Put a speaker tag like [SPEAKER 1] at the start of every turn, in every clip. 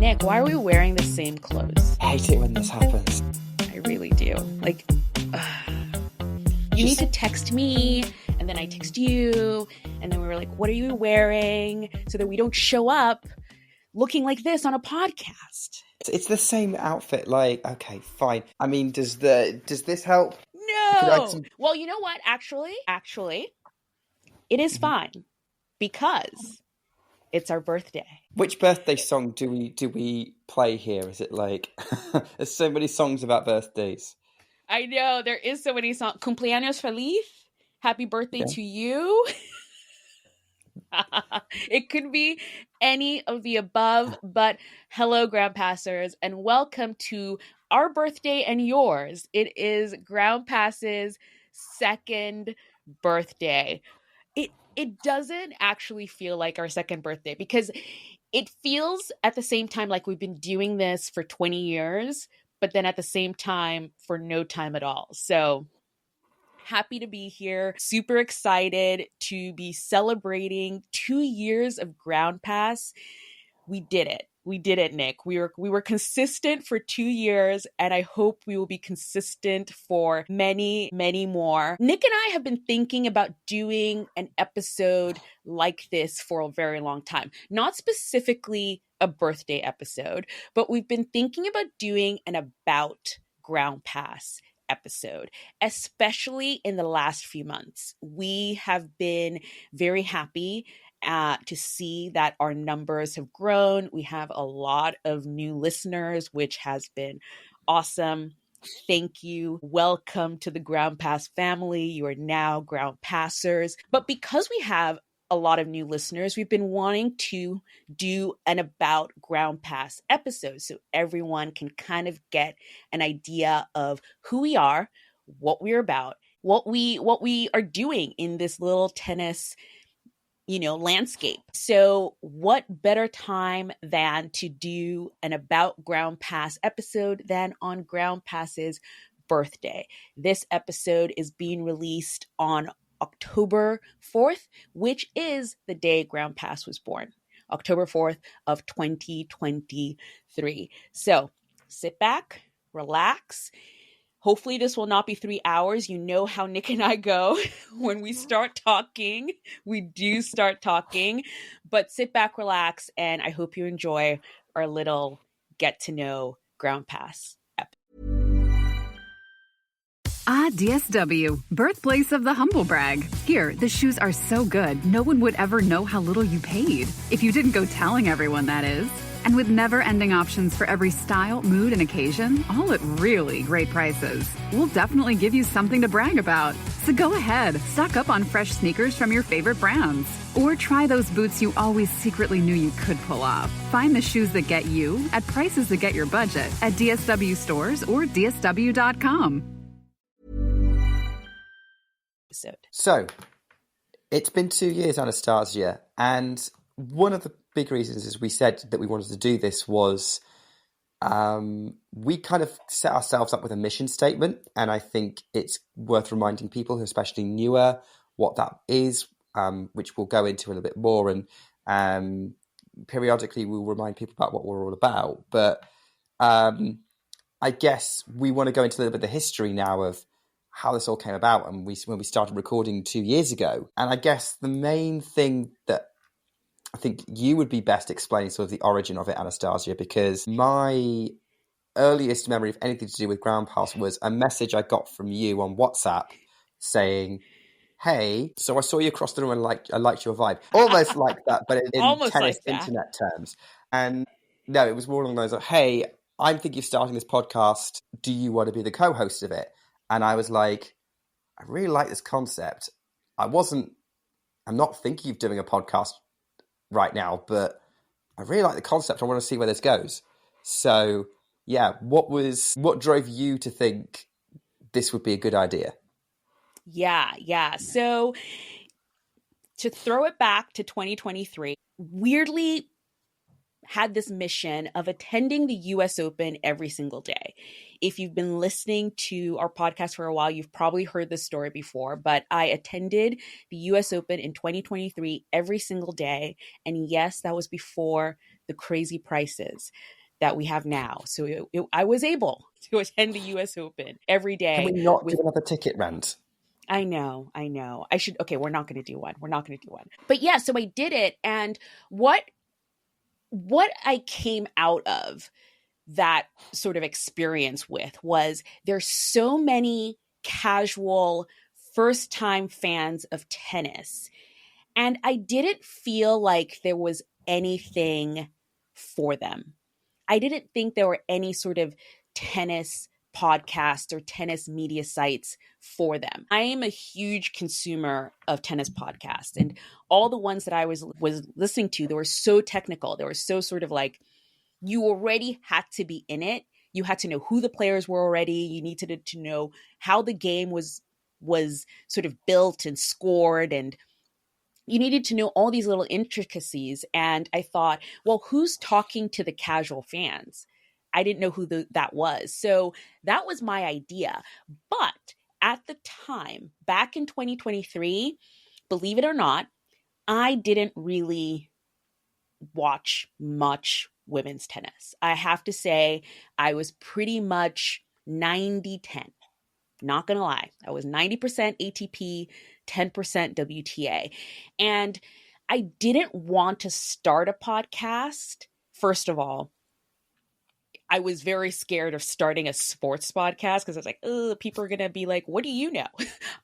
[SPEAKER 1] Nick, why are we wearing the same clothes?
[SPEAKER 2] I hate it when this happens.
[SPEAKER 1] I really do. Like, you need to text me, and then I text you, and then we were like, what are you wearing? So that we don't show up looking like this on a podcast.
[SPEAKER 2] It's the same outfit. Like, okay, fine. I mean, does this help?
[SPEAKER 1] No. Well, you know what? Actually, it is fine because it's our birthday.
[SPEAKER 2] Which birthday song do we play here? Is it like there's so many songs about birthdays?
[SPEAKER 1] I know there is so many songs. Cumpleaños feliz. Happy birthday to you. It could be any of the above, but hello, Groundpassers, and welcome to our birthday and yours. It is Groundpass's second birthday. It doesn't actually feel like our second birthday because it feels at the same time like we've been doing this for 20 years, but then at the same time for no time at all. So happy to be here. Super excited to be celebrating 2 years of Groundpass. We did it. We did it, Nick. We were consistent for 2 years, and I hope we will be consistent for many, many more. Nick and I have been thinking about doing an episode like this for a very long time. Not specifically a birthday episode, but we've been thinking about doing an about Groundpass episode, especially in the last few months. We have been very happy to see that our numbers have grown. We have a lot of new listeners, which has been awesome. Thank you. Welcome to the Groundpass family. You are now Groundpassers. But because we have a lot of new listeners, we've been wanting to do an about Groundpass episode so everyone can kind of get an idea of who we are, what we're about, what we are doing in this little tennis landscape. So what better time than to do an about Groundpass episode than on Groundpass's birthday? This episode is being released on October 4th, which is the day Groundpass was born, October 4th of 2023. So sit back, relax. Hopefully this will not be 3 hours. You know how Nick and I go. When we start talking, we do start talking. But sit back, relax, and I hope you enjoy our little get to know Groundpass episode.
[SPEAKER 3] DSW, birthplace of the humble brag. Here, the shoes are so good, no one would ever know how little you paid. If you didn't go telling everyone, that is. And with never-ending options for every style, mood, and occasion, all at really great prices, we'll definitely give you something to brag about. So go ahead, stock up on fresh sneakers from your favorite brands. Or try those boots you always secretly knew you could pull off. Find the shoes that get you at prices that get your budget at DSW stores or DSW.com.
[SPEAKER 2] So, it's been 2 years, Anastasia, and one of the big reasons is we said that we wanted to do this was we kind of set ourselves up with a mission statement, and I think it's worth reminding people who are especially newer what that is, which we'll go into a little bit more, and periodically we'll remind people about what we're all about. But I guess we want to go into a little bit of the history now of how this all came about and when we started recording 2 years ago. And I guess the main thing that I think you would be best explaining sort of the origin of it, Anastasia, because my earliest memory of anything to do with Groundpass was a message I got from you on WhatsApp saying, hey, so I saw you across the room and I liked your vibe. Almost like that, but in tennis like internet terms. And no, it was more along those lines of, hey, I'm thinking of starting this podcast. Do you want to be the co-host of it? And I was like, I really like this concept. I'm not thinking of doing a podcast right now, but I really like the concept. I want to see where this goes. So yeah, what drove you to think this would be a good idea?
[SPEAKER 1] Yeah. So to throw it back to 2023, weirdly, had this mission of attending the US Open every single day. If you've been listening to our podcast for a while, you've probably heard this story before, but I attended the US Open in 2023 every single day. And yes, that was before the crazy prices that we have now. So I was able to attend the US Open every day.
[SPEAKER 2] Can we not do another ticket rant?
[SPEAKER 1] I know. I should. Okay, we're not going to do one. But yeah, so I did it. And what I came out of that sort of experience with was there's so many casual first-time fans of tennis. And I didn't feel like there was anything for them. I didn't think there were any sort of tennis podcasts or tennis media sites for them. I am a huge consumer of tennis podcasts, and all the ones that I was listening to, they were so technical. They were so sort of like, you already had to be in it. You had to know who the players were already. You needed to know how the game was sort of built and scored, and you needed to know all these little intricacies. And I thought, well, who's talking to the casual fans? I didn't know who that was. So that was my idea. But at the time, back in 2023, believe it or not, I didn't really watch much women's tennis. I have to say I was pretty much 90-10. Not going to lie. I was 90% ATP, 10% WTA. And I didn't want to start a podcast. First of all, I was very scared of starting a sports podcast because I was like, oh, people are going to be like, what do you know?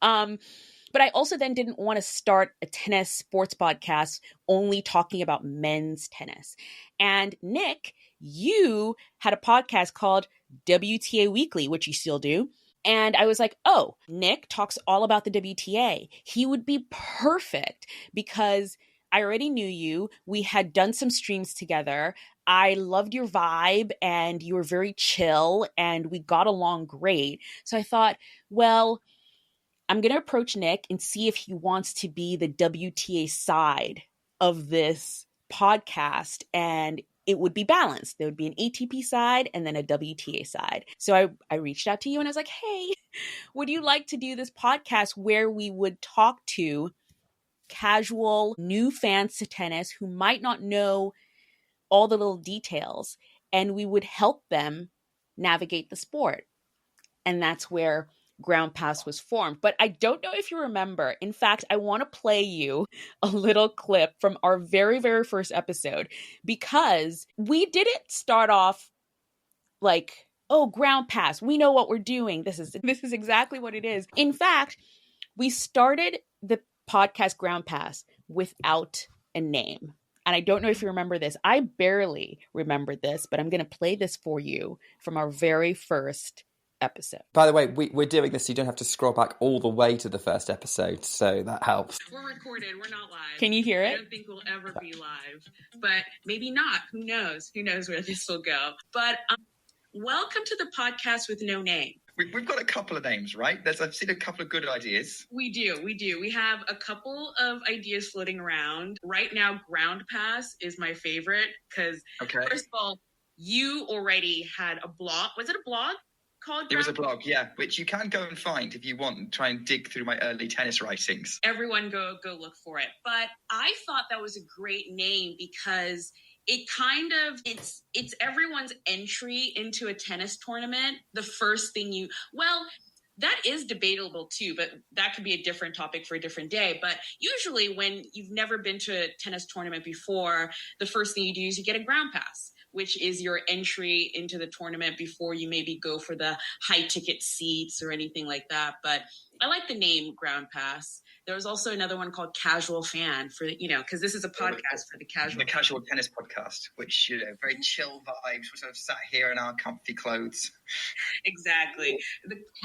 [SPEAKER 1] But I also then didn't want to start a tennis sports podcast only talking about men's tennis. And Nick, you had a podcast called WTA Weekly, which you still do. And I was like, oh, Nick talks all about the WTA. He would be perfect because I already knew you. We had done some streams together. I loved your vibe and you were very chill and we got along great. So I thought, well, I'm going to approach Nick and see if he wants to be the WTA side of this podcast, and it would be balanced. There would be an ATP side and then a WTA side. So I reached out to you and I was like, hey, would you like to do this podcast where we would talk to casual new fans to tennis who might not know all the little details, and we would help them navigate the sport? And that's where Groundpass was formed. But I don't know if you remember. In fact, I want to play you a little clip from our very, very first episode, because we didn't start off like, oh, Groundpass, we know what we're doing. This is exactly what it is. In fact, we started the podcast Groundpass without a name. And I don't know if you remember this. I barely remember this, but I'm going to play this for you from our very first episode.
[SPEAKER 2] By the way, we're doing this so you don't have to scroll back all the way to the first episode, so that helps.
[SPEAKER 4] We're recorded. We're not live.
[SPEAKER 1] Can you hear it?
[SPEAKER 4] I don't think we'll ever be live, but maybe not. Who knows? Who knows where this will go? But welcome to the podcast with no name.
[SPEAKER 5] We've got a couple of names, right? I've seen a couple of good ideas.
[SPEAKER 4] We do. We have a couple of ideas floating around. Right now, Groundpass is my favorite because, First of all, you already had a blog. Was it a blog?
[SPEAKER 5] It was a blog, yeah, which you can go and find if you want and try and dig through my early tennis writings.
[SPEAKER 4] Everyone go look for it. But I thought that was a great name because it kind of, it's everyone's entry into a tennis tournament. The first thing that is debatable too, but that could be a different topic for a different day. But usually when you've never been to a tennis tournament before, the first thing you do is you get a ground pass, which is your entry into the tournament before you maybe go for the high ticket seats or anything like that. But I like the name Ground Pass. There was also another one called Casual Fan for, because this is a podcast for the casual.
[SPEAKER 5] The Casual Tennis Podcast, which, very chill vibes. We're sort of sat here in our comfy clothes.
[SPEAKER 4] Exactly.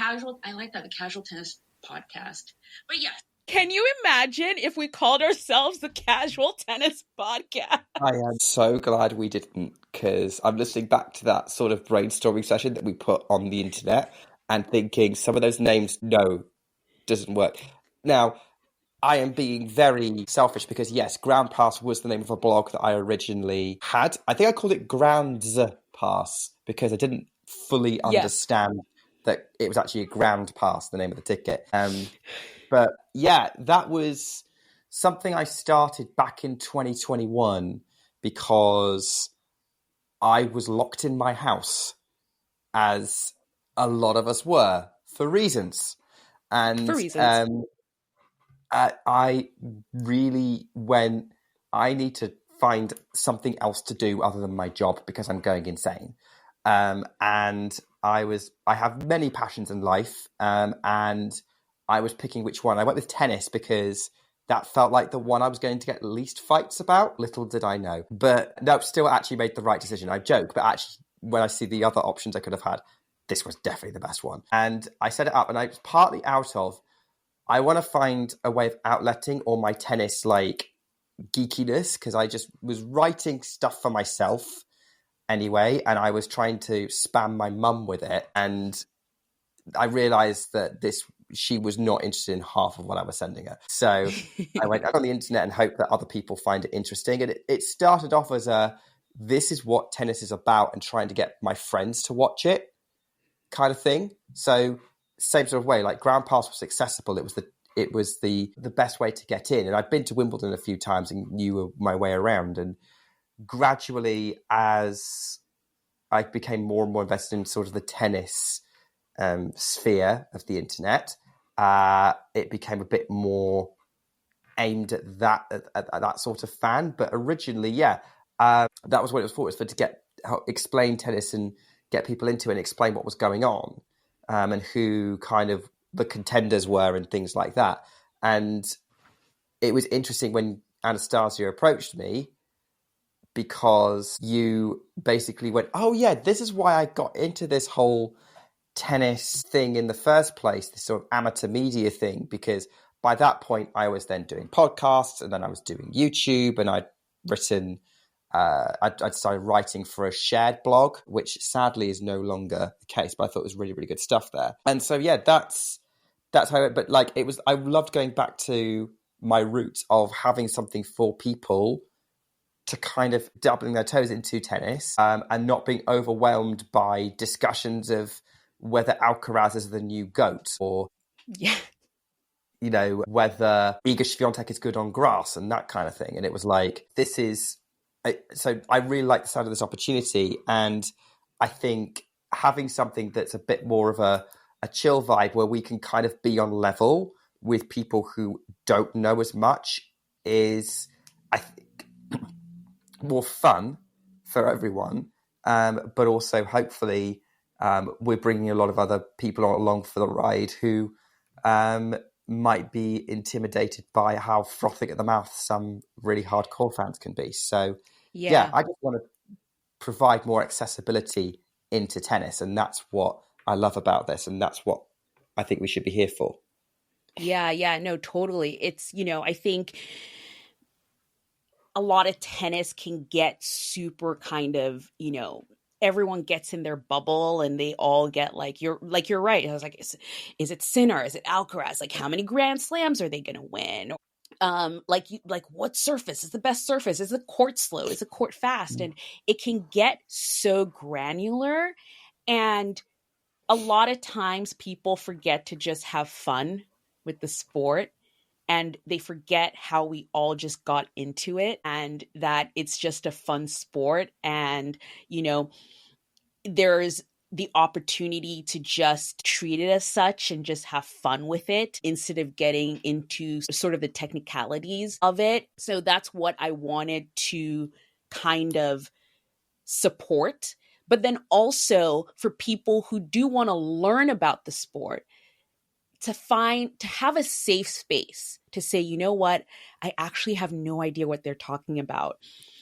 [SPEAKER 4] I like that, the Casual Tennis Podcast. But yeah.
[SPEAKER 1] Can you imagine if we called ourselves the Casual Tennis Podcast?
[SPEAKER 2] I am so glad we didn't, because I'm listening back to that sort of brainstorming session that we put on the internet and thinking some of those names, no, doesn't work. Now, I am being very selfish because, yes, Groundpass was the name of a blog that I originally had. I think I called it Grounds Pass because I didn't fully understand that it was actually a ground pass, the name of the ticket. But yeah, that was something I started back in 2021 because I was locked in my house, as a lot of us were, for reasons. And I really went, I need to find something else to do other than my job because I'm going insane. And I have many passions in life, and I was picking which one. I went with tennis because that felt like the one I was going to get least fights about. Little did I know. But no, still actually made the right decision. I joke, but actually when I see the other options I could have had, this was definitely the best one. And I set it up, and I was partly out of, I want to find a way of outletting all my tennis like geekiness, because I just was writing stuff for myself anyway, and I was trying to spam my mum with it, and I realized that she was not interested in half of what I was sending her. So I went out on the internet and hoped that other people find it interesting. And it started off as this is what tennis is about, and trying to get my friends to watch it kind of thing. So same sort of way, like Groundpass was accessible. It was the best way to get in. And I've been to Wimbledon a few times and knew my way around. And gradually, as I became more and more invested in sort of the tennis sphere of the internet, it became a bit more aimed at that sort of fan. But originally, that was what it was for. It was to explain tennis and get people into it and explain what was going on, and who kind of the contenders were and things like that. And it was interesting when Anastasia approached me, because you basically went, oh yeah, this is why I got into this whole tennis thing in the first place, this sort of amateur media thing, because by that point I was then doing podcasts, and then I was doing YouTube, and I'd written I'd started writing for a shared blog, which sadly is no longer the case, but I thought it was really, really good stuff there. And so yeah, that's how it, but like I loved going back to my roots of having something for people to kind of dabbling their toes into tennis, and not being overwhelmed by discussions of whether Alcaraz is the new GOAT, or whether Iga Swiatek is good on grass and that kind of thing. And it was like, so I really like the sound of this opportunity. And I think having something that's a bit more of a chill vibe, where we can kind of be on level with people who don't know as much, is, I think, more fun for everyone. But also, hopefully, we're bringing a lot of other people along for the ride who might be intimidated by how frothing at the mouth some really hardcore fans can be. So yeah, I just want to provide more accessibility into tennis, and that's what I love about this, and that's what I think we should be here for.
[SPEAKER 1] Yeah, no, totally. It's, I think a lot of tennis can get super kind of, everyone gets in their bubble and they all get you're right. I was like, is it Sinner? Is it Alcaraz? Like, how many Grand Slams are they going to win? What surface is the best surface? Is the court slow? Is the court fast? And it can get so granular, and a lot of times people forget to just have fun with the sport, and they forget how we all just got into it, and that it's just a fun sport. And there's the opportunity to just treat it as such and just have fun with it, instead of getting into sort of the technicalities of it. So that's what I wanted to kind of support. But then also, for people who do want to learn about the sport, to have a safe space to say, you know what, I actually have no idea what they're talking about.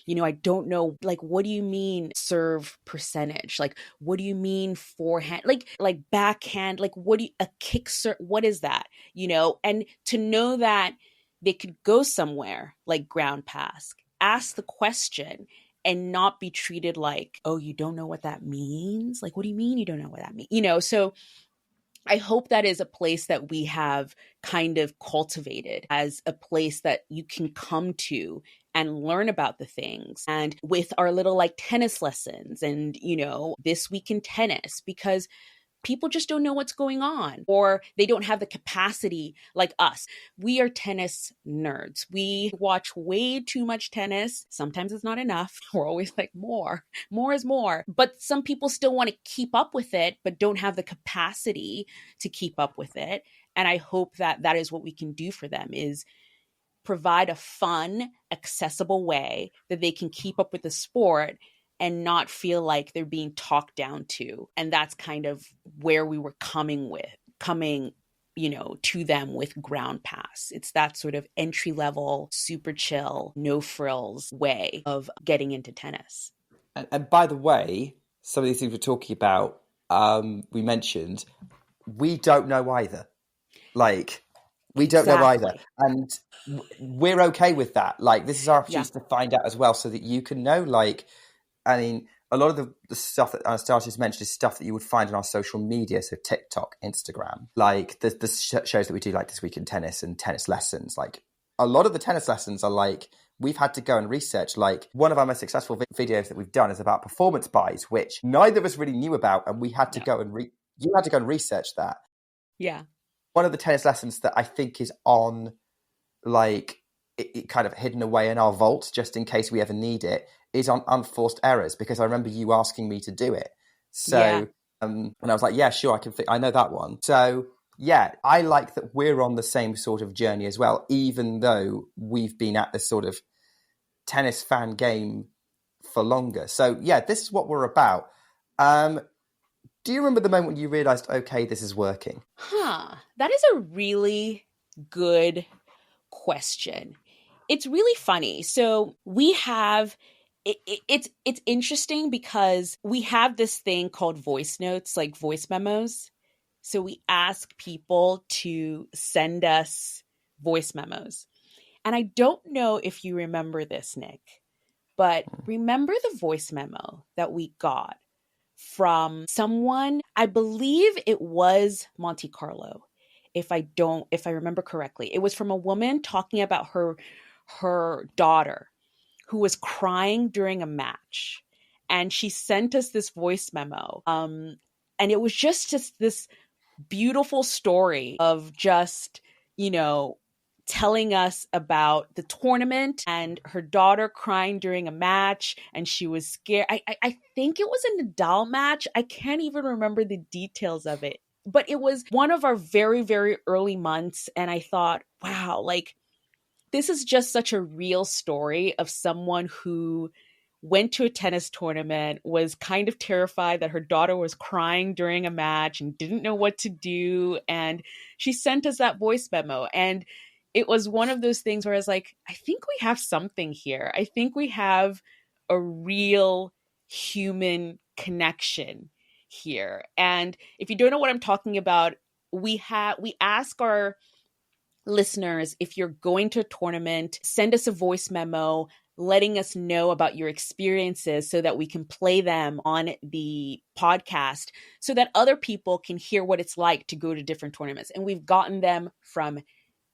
[SPEAKER 1] I don't know, what do you mean serve percentage? What do you mean forehand? Like backhand? A kick serve? What is that? And to know that they could go somewhere like Groundpass, ask the question, and not be treated like, oh, you don't know what that means? What do you mean you don't know what that means? So I hope that is a place that we have kind of cultivated as a place that you can come to and learn about the things. And with our little like tennis lessons and, this week in tennis, because people just don't know what's going on, or they don't have the capacity like us. We are tennis nerds. We watch way too much tennis. Sometimes it's not enough. We're always like, more is more. But some people still want to keep up with it, but don't have the capacity to keep up with it. And I hope that that is what we can do for them, is provide a fun, accessible way that they can keep up with the sport and not feel like they're being talked down to. And that's kind of where we were coming, to them with Groundpass. It's that sort of entry level, super chill, no frills way of getting into tennis.
[SPEAKER 2] And by the way, some of these things we're talking about, we mentioned, we don't know either. Like, we don't know either. And we're okay with that. Like, this is our opportunity to find out as well, so that you can know, like, I mean, a lot of the stuff that Anastasia's mentioned is stuff that you would find on our social media, so TikTok, Instagram, like the shows that we do, like This Week in Tennis and tennis lessons. Like, a lot of the tennis lessons are like, we've had to go and research. Like, one of our most successful videos that we've done is about performance buys, which neither of us really knew about, and we had to go and you had to go and research that.
[SPEAKER 1] Yeah.
[SPEAKER 2] One of the tennis lessons that I think is on, like, it kind of hidden away in our vault, just in case we ever need it, is on unforced errors, because I remember you asking me to do it. So, and I was like, yeah, sure, I know that one. So, yeah, I like that we're on the same sort of journey as well, even though we've been at this sort of tennis fan game for longer. So, yeah, this is what we're about. Do you remember the moment when you realized, okay, this is working?
[SPEAKER 1] That is a really good question. It's really funny. So we have, it's interesting because we have this thing called voice notes, like voice memos. So we ask people to send us voice memos. And I don't know if you remember this, Nick, but remember the voice memo that we got from someone, I believe it was Monte Carlo, if I remember correctly. It was from a woman talking about her daughter who was crying during a match. And she sent us this voice memo. And it was just this beautiful story of just, telling us about the tournament and her daughter crying during a match, and she was scared. I think it was a Nadal match. I can't even remember the details of it, but it was one of our very, very early months. And I thought, wow, like, this is just such a real story of someone who went to a tennis tournament, was kind of terrified that her daughter was crying during a match and didn't know what to do. And she sent us that voice memo. And it was one of those things where I was like, I think we have something here. I think we have a real human connection here. And if you don't know what I'm talking about, we ask our listeners, if you're going to a tournament, send us a voice memo letting us know about your experiences so that we can play them on the podcast so that other people can hear what it's like to go to different tournaments. And we've gotten them from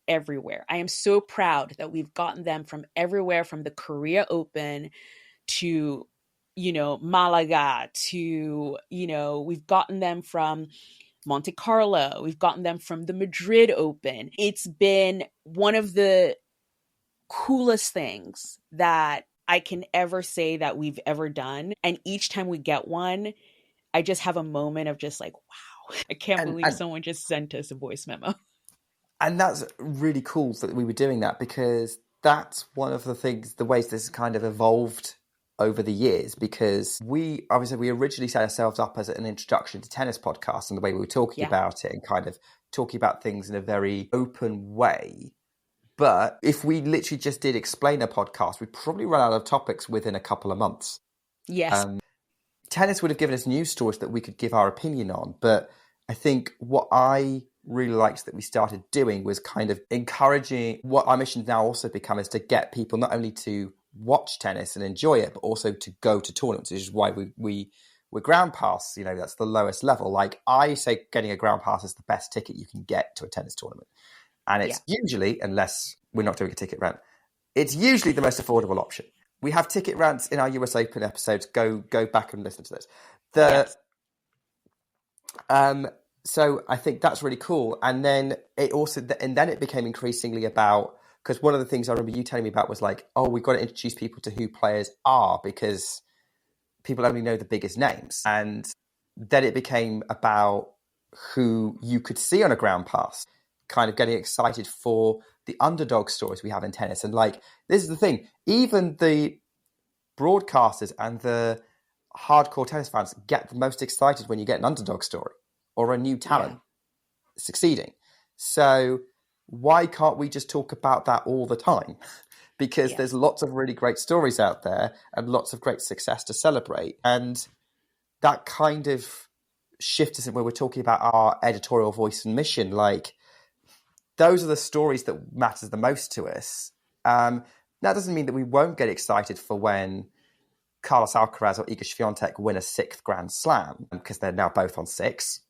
[SPEAKER 1] everywhere. I am so proud that we've gotten them from everywhere, from the Korea Open to, Malaga to, we've gotten them from Monte Carlo. We've gotten them from the Madrid Open. It's been one of the coolest things that I can ever say that we've ever done. And each time we get one, I just have a moment of just like, wow, I can't believe someone just sent us a voice memo.
[SPEAKER 2] And that's really cool that we were doing that, because that's one of the things, the ways this has kind of evolved over the years, because we originally set ourselves up as an introduction to tennis podcast, and the way we were talking about it and kind of talking about things in a very open way. But if we literally just did explain a podcast, we'd probably run out of topics within a couple of months.
[SPEAKER 1] Yes.
[SPEAKER 2] Tennis would have given us news stories that we could give our opinion on. But I think what I really liked that we started doing was kind of encouraging, what our mission now also become is to get people not only to watch tennis and enjoy it, but also to go to tournaments, which is why we with ground pass, that's the lowest level. Like, I say getting a ground pass is the best ticket you can get to a tennis tournament. And it's usually, unless we're not doing a ticket rant, it's usually the most affordable option. We have ticket rants in our US Open episodes. Go back and listen to this. So I think that's really cool. And then it became increasingly about, because one of the things I remember you telling me about was like, oh, we've got to introduce people to who players are because people only know the biggest names. And then it became about who you could see on a ground pass, kind of getting excited for the underdog stories we have in tennis. And like, this is the thing, even the broadcasters and the hardcore tennis fans get the most excited when you get an underdog story or a new talent succeeding. So why can't we just talk about that all the time? Because there's lots of really great stories out there and lots of great success to celebrate. And that kind of shift us in where we're talking about our editorial voice and mission. Like, those are the stories that matters the most to us. That doesn't mean that we won't get excited for when Carlos Alcaraz or Iga Swiatek win a 6th Grand Slam, because they're now both on 6.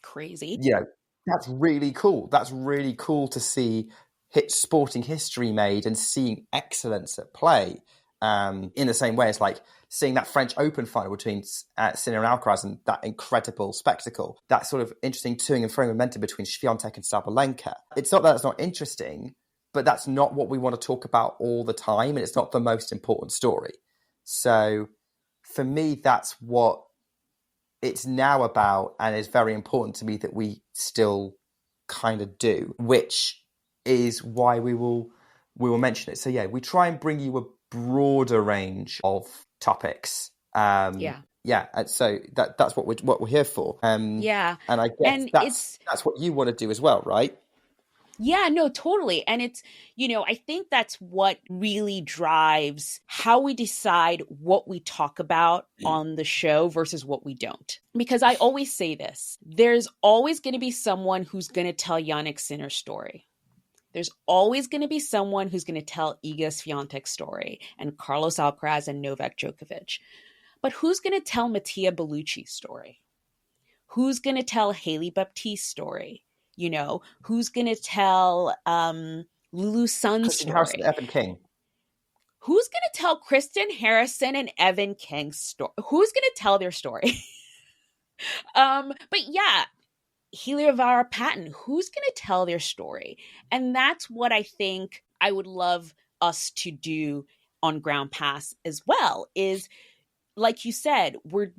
[SPEAKER 1] Crazy.
[SPEAKER 2] That's really cool. That's really cool to see sporting history made and seeing excellence at play. In the same way as like seeing that French Open final between Sinner and Alcaraz and that incredible spectacle, that sort of interesting toing and throwing momentum between Swiatek and Sabalenka. It's not that it's not interesting, but that's not what we want to talk about all the time, and it's not the most important story. So for me, that's what it's now about, and it's very important to me that we still kind of do, which is why we will mention it. So yeah, we try and bring you a broader range of topics. And so that's what we're here for. And I guess that's what you want to do as well, right?
[SPEAKER 1] Yeah, no, totally. And it's, I think that's what really drives how we decide what we talk about on the show versus what we don't. Because I always say this, there's always going to be someone who's going to tell Jannik Sinner's story. There's always going to be someone who's going to tell Iga Swiatek's story and Carlos Alcaraz and Novak Djokovic. But who's going to tell Mattia Bellucci's story? Who's going to tell Haley Baptiste's story? Who's going to tell Lulu Sun's story?
[SPEAKER 2] Harrison, Evan King.
[SPEAKER 1] Who's going to tell Kristen Harrison and Evan King's story? Who's going to tell their story? But yeah, Healy Rivera Patton, who's going to tell their story? And that's what I think I would love us to do on Ground Pass as well, is, like you said, we're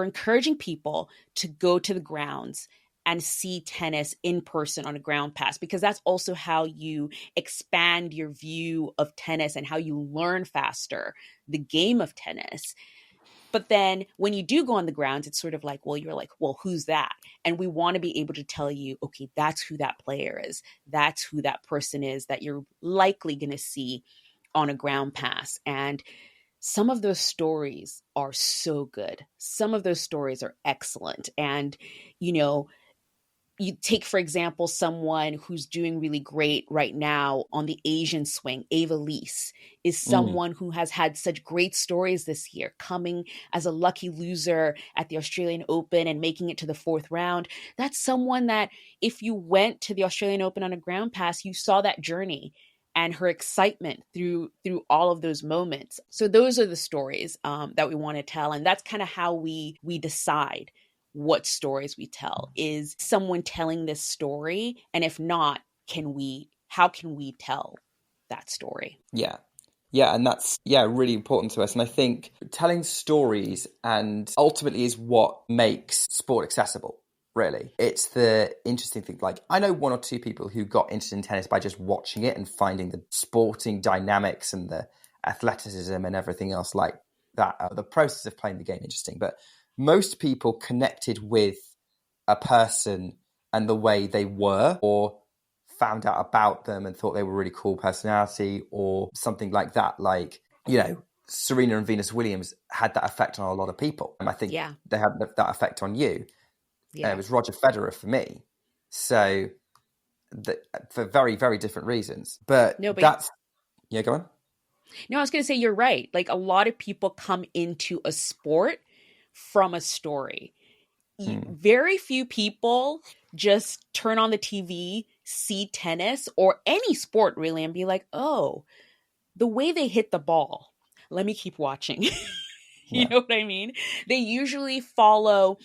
[SPEAKER 1] encouraging people to go to the grounds and see tennis in person on a ground pass, because that's also how you expand your view of tennis and how you learn faster the game of tennis. But then when you do go on the grounds, it's sort of like, well, who's that? And we want to be able to tell you, okay, that's who that player is. That's who that person is that you're likely going to see on a ground pass. And some of those stories are so good. Some of those stories are excellent. And, you take, for example, someone who's doing really great right now on the Asian swing. Ava Lease is someone who has had such great stories this year, coming as a lucky loser at the Australian Open and making it to the 4th round. That's someone that if you went to the Australian Open on a ground pass, you saw that journey and her excitement through all of those moments. So those are the stories that we want to tell. And that's kind of how we decide what stories we tell. Is someone telling this story? And if not, how can we tell that story?
[SPEAKER 2] Yeah. And that's, really important to us. And I think telling stories and ultimately is what makes sport accessible, really. It's the interesting thing. Like, I know one or two people who got interested in tennis by just watching it and finding the sporting dynamics and the athleticism and everything else like that, the process of playing the game interesting. But most people connected with a person and the way they were, or found out about them and thought they were a really cool personality or something like that. Like, Serena and Venus Williams had that effect on a lot of people. And I think they had that effect on you. Yeah. It was Roger Federer for me. So for very, very different reasons. But that's... Yeah, go on.
[SPEAKER 1] No, I was going to say, you're right. Like, a lot of people come into a sport from a story. Very few people just turn on the TV, see tennis or any sport really, and be like, oh, the way they hit the ball, let me keep watching. You know what I mean? They usually follow,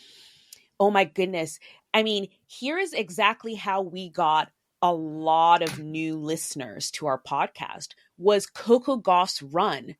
[SPEAKER 1] oh my goodness. I mean, here is exactly how we got a lot of new listeners to our podcast was Coco Gauff's run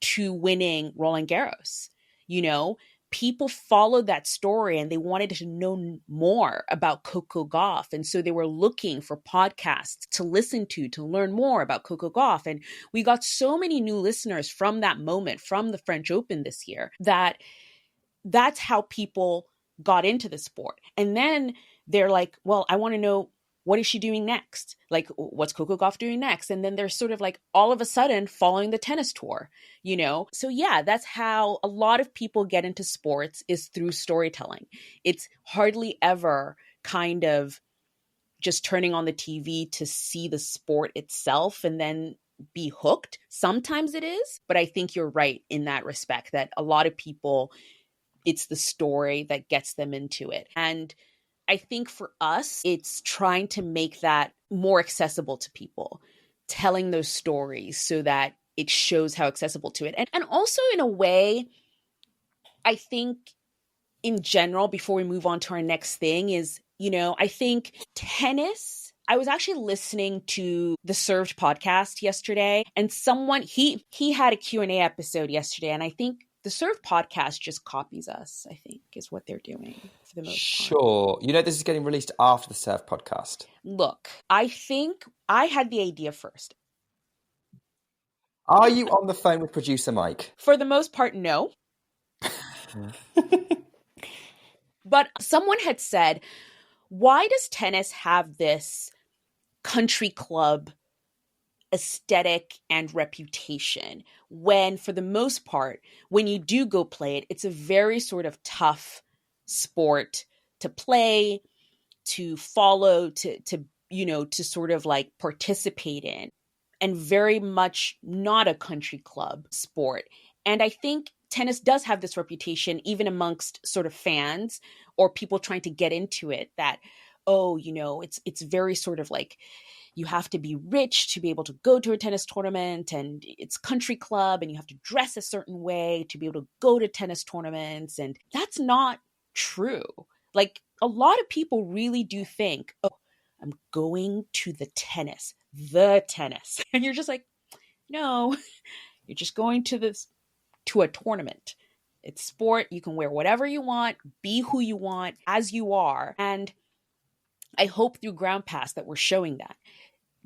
[SPEAKER 1] to winning Roland Garros. You know, people followed that story and they wanted to know more about Coco Gauff. And so they were looking for podcasts to listen to learn more about Coco Gauff. And we got so many new listeners from that moment, from the French Open this year, that's how people got into the sport. And then they're like, well, I want to know, what is she doing next? Like, what's Coco Gauff doing next? And then they're sort of like all of a sudden following the tennis tour, you know? So yeah, that's how a lot of people get into sports, is through storytelling. It's hardly ever kind of just turning on the TV to see the sport itself and then be hooked. Sometimes it is, but I think you're right in that respect, that a lot of people, it's the story that gets them into it. And I think for us, it's trying to make that more accessible to people, telling those stories so that it shows how accessible to it. And also in a way, I think in general, before we move on to our next thing is, you know, I think tennis, I was actually listening to the Served podcast yesterday, and someone, he had a Q&A episode yesterday, and I think the Serve podcast just copies us, I think, is what they're doing for the most part.
[SPEAKER 2] Sure. You know, this is getting released after the Serve podcast.
[SPEAKER 1] Look, I think I had the idea first.
[SPEAKER 2] Are you on the phone with producer Mike?
[SPEAKER 1] For the most part, no. But someone had said, why does tennis have this country club aesthetic and reputation when, for the most part, when you do go play it, it's a very sort of tough sport to play, to follow, to you know, to sort of like participate in, and very much not a country club sport. And I think tennis does have this reputation, even amongst sort of fans or people trying to get into it, that, oh, you know, it's very sort of like, you have to be rich to be able to go to a tennis tournament, and it's country club, and you have to dress a certain way to be able to go to tennis tournaments. And that's not true. Like, a lot of people really do think, oh, I'm going to the tennis. And you're just like, no, you're just going to a tournament. It's sport. You can wear whatever you want, be who you want, as you are. And I hope through Groundpass that we're showing that.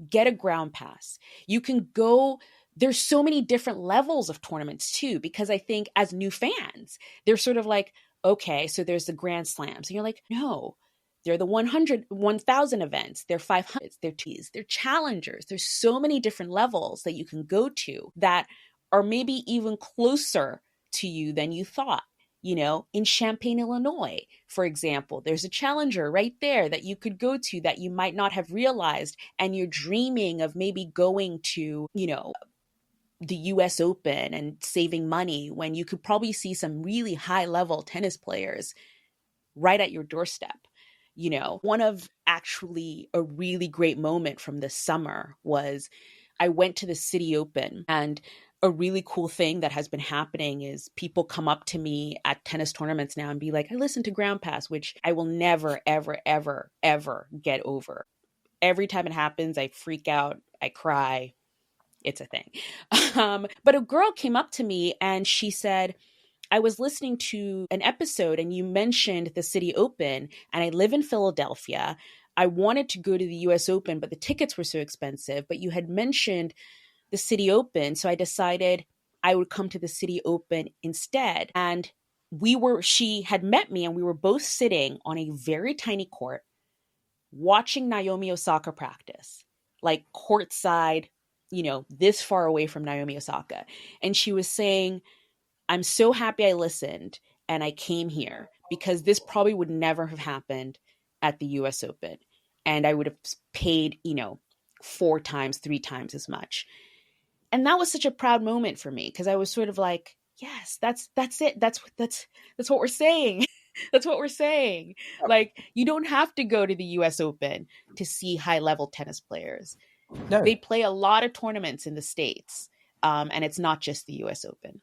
[SPEAKER 1] Get a ground pass. You can go, there's so many different levels of tournaments too, because I think as new fans, they're sort of like, okay, so there's the Grand Slams. And you're like, no, they're the 1,000 events. They're 500s, they're T's, they're challengers. There's so many different levels that you can go to that are maybe even closer to you than you thought. You know, in Champaign, Illinois, for example, there's a challenger right there that you could go to that you might not have realized. And you're dreaming of maybe going to, you know, the US Open and saving money when you could probably see some really high level tennis players right at your doorstep. You know, one of actually a really great moment from this summer was I went to the City Open, and a really cool thing that has been happening is people come up to me at tennis tournaments now and be like, I listen to Groundpass, which I will never, ever, ever, ever get over. Every time it happens, I freak out, I cry. It's a thing. But a girl came up to me and she said, I was listening to an episode and you mentioned the City Open, and I live in Philadelphia. I wanted to go to the US Open, but the tickets were so expensive. But you had mentioned the City Open, so I decided I would come to the City Open instead. And she had met me, and we were both sitting on a very tiny court watching Naomi Osaka practice, like courtside, you know, this far away from Naomi Osaka. And she was saying, I'm so happy I listened and I came here, because this probably would never have happened at the US Open. And I would have paid, you know, 4 times, 3 times as much. And that was such a proud moment for me, because I was sort of like, Yes, that's it. That's what we're saying. That's what we're saying. Like, you don't have to go to the US Open to see high level tennis players.
[SPEAKER 2] No.
[SPEAKER 1] They play a lot of tournaments in the States, and it's not just the US Open.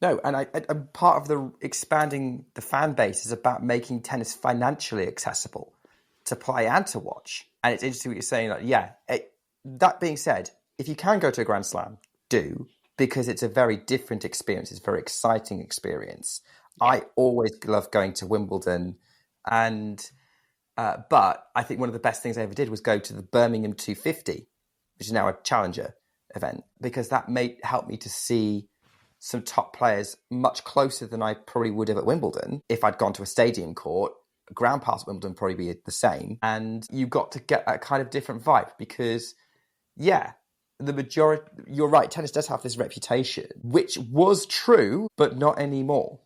[SPEAKER 2] No, and I part of the expanding the fan base is about making tennis financially accessible to play and to watch. And it's interesting what you're saying. Like, that being said, if you can go to a Grand Slam, do, because it's a very different experience. It's a very exciting experience. Yeah. I always love going to Wimbledon, and but I think one of the best things I ever did was go to the Birmingham 250, which is now a challenger event, because that help me to see some top players much closer than I probably would have at Wimbledon. If I'd gone to a stadium court, Groundpass at Wimbledon would probably be the same. And you got to get a kind of different vibe because, yeah, the majority, you're right, tennis does have this reputation, which was true, but not anymore.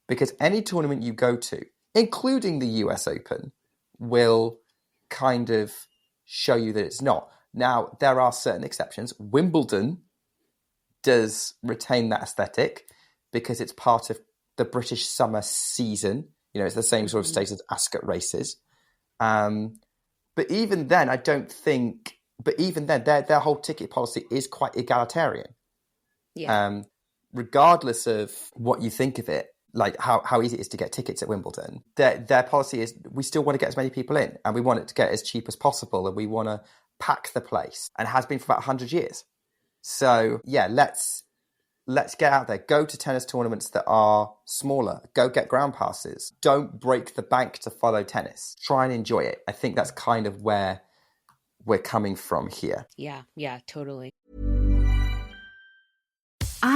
[SPEAKER 2] Because any tournament you go to, including the US Open, will kind of show you that it's not. Now, there are certain exceptions. Wimbledon does retain that aesthetic because it's part of the British summer season. You know, it's the same sort of status as Ascot races. But even then, I don't think... But even then, their whole ticket policy is quite egalitarian. Yeah. Regardless of what you think of it, like how easy it is to get tickets at Wimbledon, their policy is we still want to get as many people in, and we want it to get as cheap as possible, and we want to pack the place, and has been for about 100 years. So yeah, let's get out there. Go to tennis tournaments that are smaller. Go get ground passes. Don't break the bank to follow tennis. Try and enjoy it. I think that's kind of where we're coming from here.
[SPEAKER 1] Yeah, totally.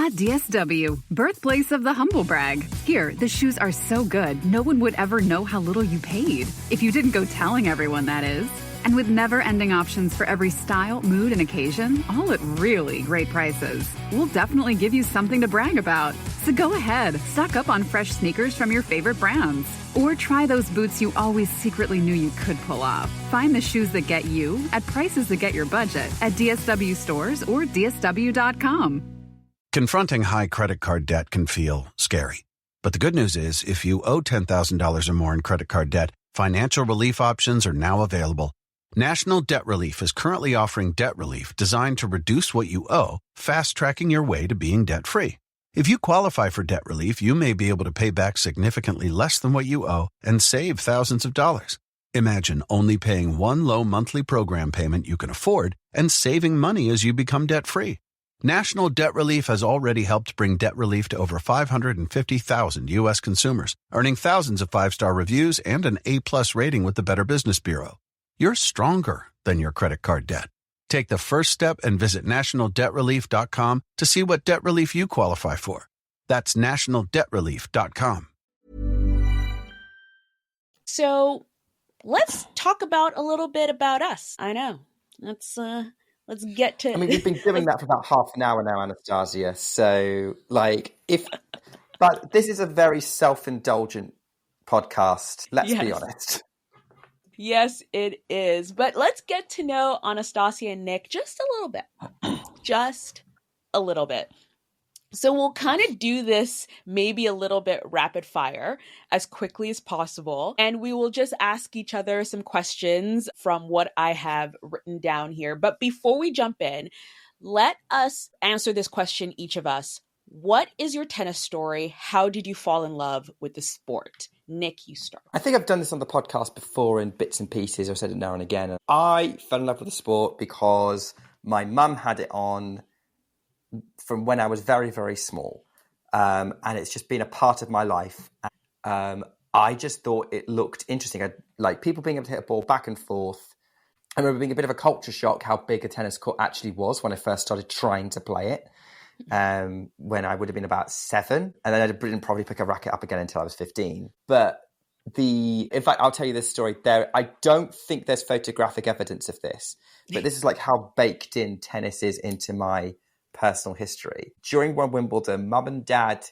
[SPEAKER 3] DSW, birthplace of the humble brag. Here, the shoes are so good, no one would ever know how little you paid. If you didn't go telling everyone, that is. And with never-ending options for every style, mood, and occasion, all at really great prices, we'll definitely give you something to brag about. So go ahead, stock up on fresh sneakers from your favorite brands. Or try those boots you always secretly knew you could pull off. Find the shoes that get you at prices that get your budget at DSW stores or DSW.com.
[SPEAKER 6] Confronting high credit card debt can feel scary. But the good news is, if you owe $10,000 or more in credit card debt, financial relief options are now available. National Debt Relief is currently offering debt relief designed to reduce what you owe, fast-tracking your way to being debt-free. If you qualify for debt relief, you may be able to pay back significantly less than what you owe and save thousands of dollars. Imagine only paying one low monthly program payment you can afford and saving money as you become debt-free. National Debt Relief has already helped bring debt relief to over 550,000 U.S. consumers, earning thousands of five-star reviews and an A+ rating with the Better Business Bureau. You're stronger than your credit card debt. Take the first step and visit nationaldebtrelief.com to see what debt relief you qualify for. That's nationaldebtrelief.com.
[SPEAKER 1] So let's talk about a little bit about us. I know. Let's get to...
[SPEAKER 2] I mean, we've been doing that for about half an hour now, Anastasia. So, but this is a very self-indulgent podcast. Let's be honest.
[SPEAKER 1] Yes, it is. But let's get to know Anastasia and Nick just a little bit. Just a little bit. So we'll kind of do this maybe a little bit rapid fire as quickly as possible. And we will just ask each other some questions from what I have written down here. But before we jump in, let us answer this question, each of us. What is your tennis story? How did you fall in love with the sport? Nick, you start.
[SPEAKER 2] I think I've done this on the podcast before in bits and pieces. I've said it now and again. I fell in love with the sport because my mum had it on from when I was very, very small. And it's just been a part of my life. I just thought it looked interesting. I like people being able to hit a ball back and forth. I remember being a bit of a culture shock how big a tennis court actually was when I first started trying to play it. When I would have been about 7, and then I didn't probably pick a racket up again until I was 15. But in fact, I'll tell you this story. I don't think there's photographic evidence of this, but this is like how baked in tennis is into my personal history. During one Wimbledon, Mum and Dad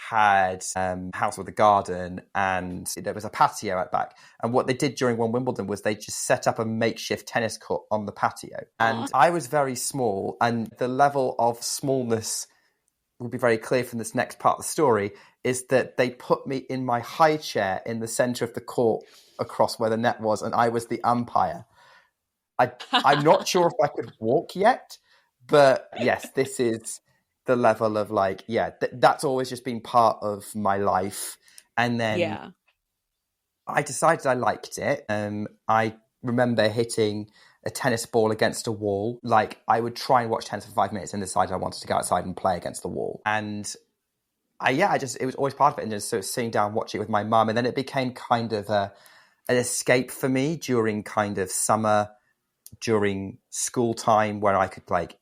[SPEAKER 2] had a house with a garden, and there was a patio at back. And what they did during one Wimbledon was they just set up a makeshift tennis court on the patio. And I was very small, and the level of smallness will be very clear from this next part of the story, is that they put me in my high chair in the center of the court across where the net was, and I was the umpire. I'm not sure if I could walk yet, but yes, this is the level of like, that's always just been part of my life. And then I decided I liked it. I remember hitting a tennis ball against a wall. Like, I would try and watch tennis for 5 minutes and decide I wanted to go outside and play against the wall. And it was always part of it. And just sort of sitting down, watching it with my mum. And then it became kind of an escape for me during kind of summer, during school time, where I could like,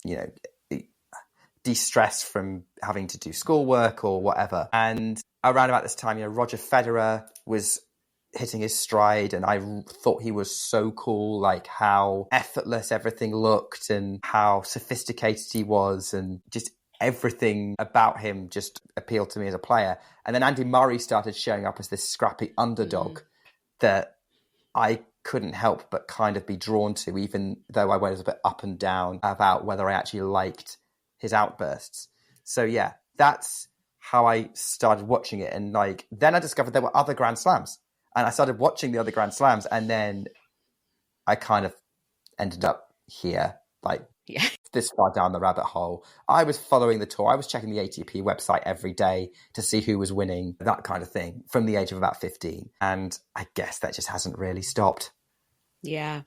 [SPEAKER 2] you know, de-stress from having to do schoolwork or whatever. And around about this time, you know, Roger Federer was hitting his stride, and I thought he was so cool, like how effortless everything looked and how sophisticated he was, and just everything about him just appealed to me as a player. And then Andy Murray started showing up as this scrappy underdog that I couldn't help but kind of be drawn to, even though I was a bit up and down about whether I actually liked his outbursts. So yeah, that's how I started watching it. And like, then I discovered there were other Grand Slams, and I started watching the other Grand Slams, and then I kind of ended up here, like this far down the rabbit hole. I was following the tour. I was checking the ATP website every day to see who was winning, that kind of thing, from the age of about 15. And I guess that just hasn't really stopped.
[SPEAKER 1] Yeah,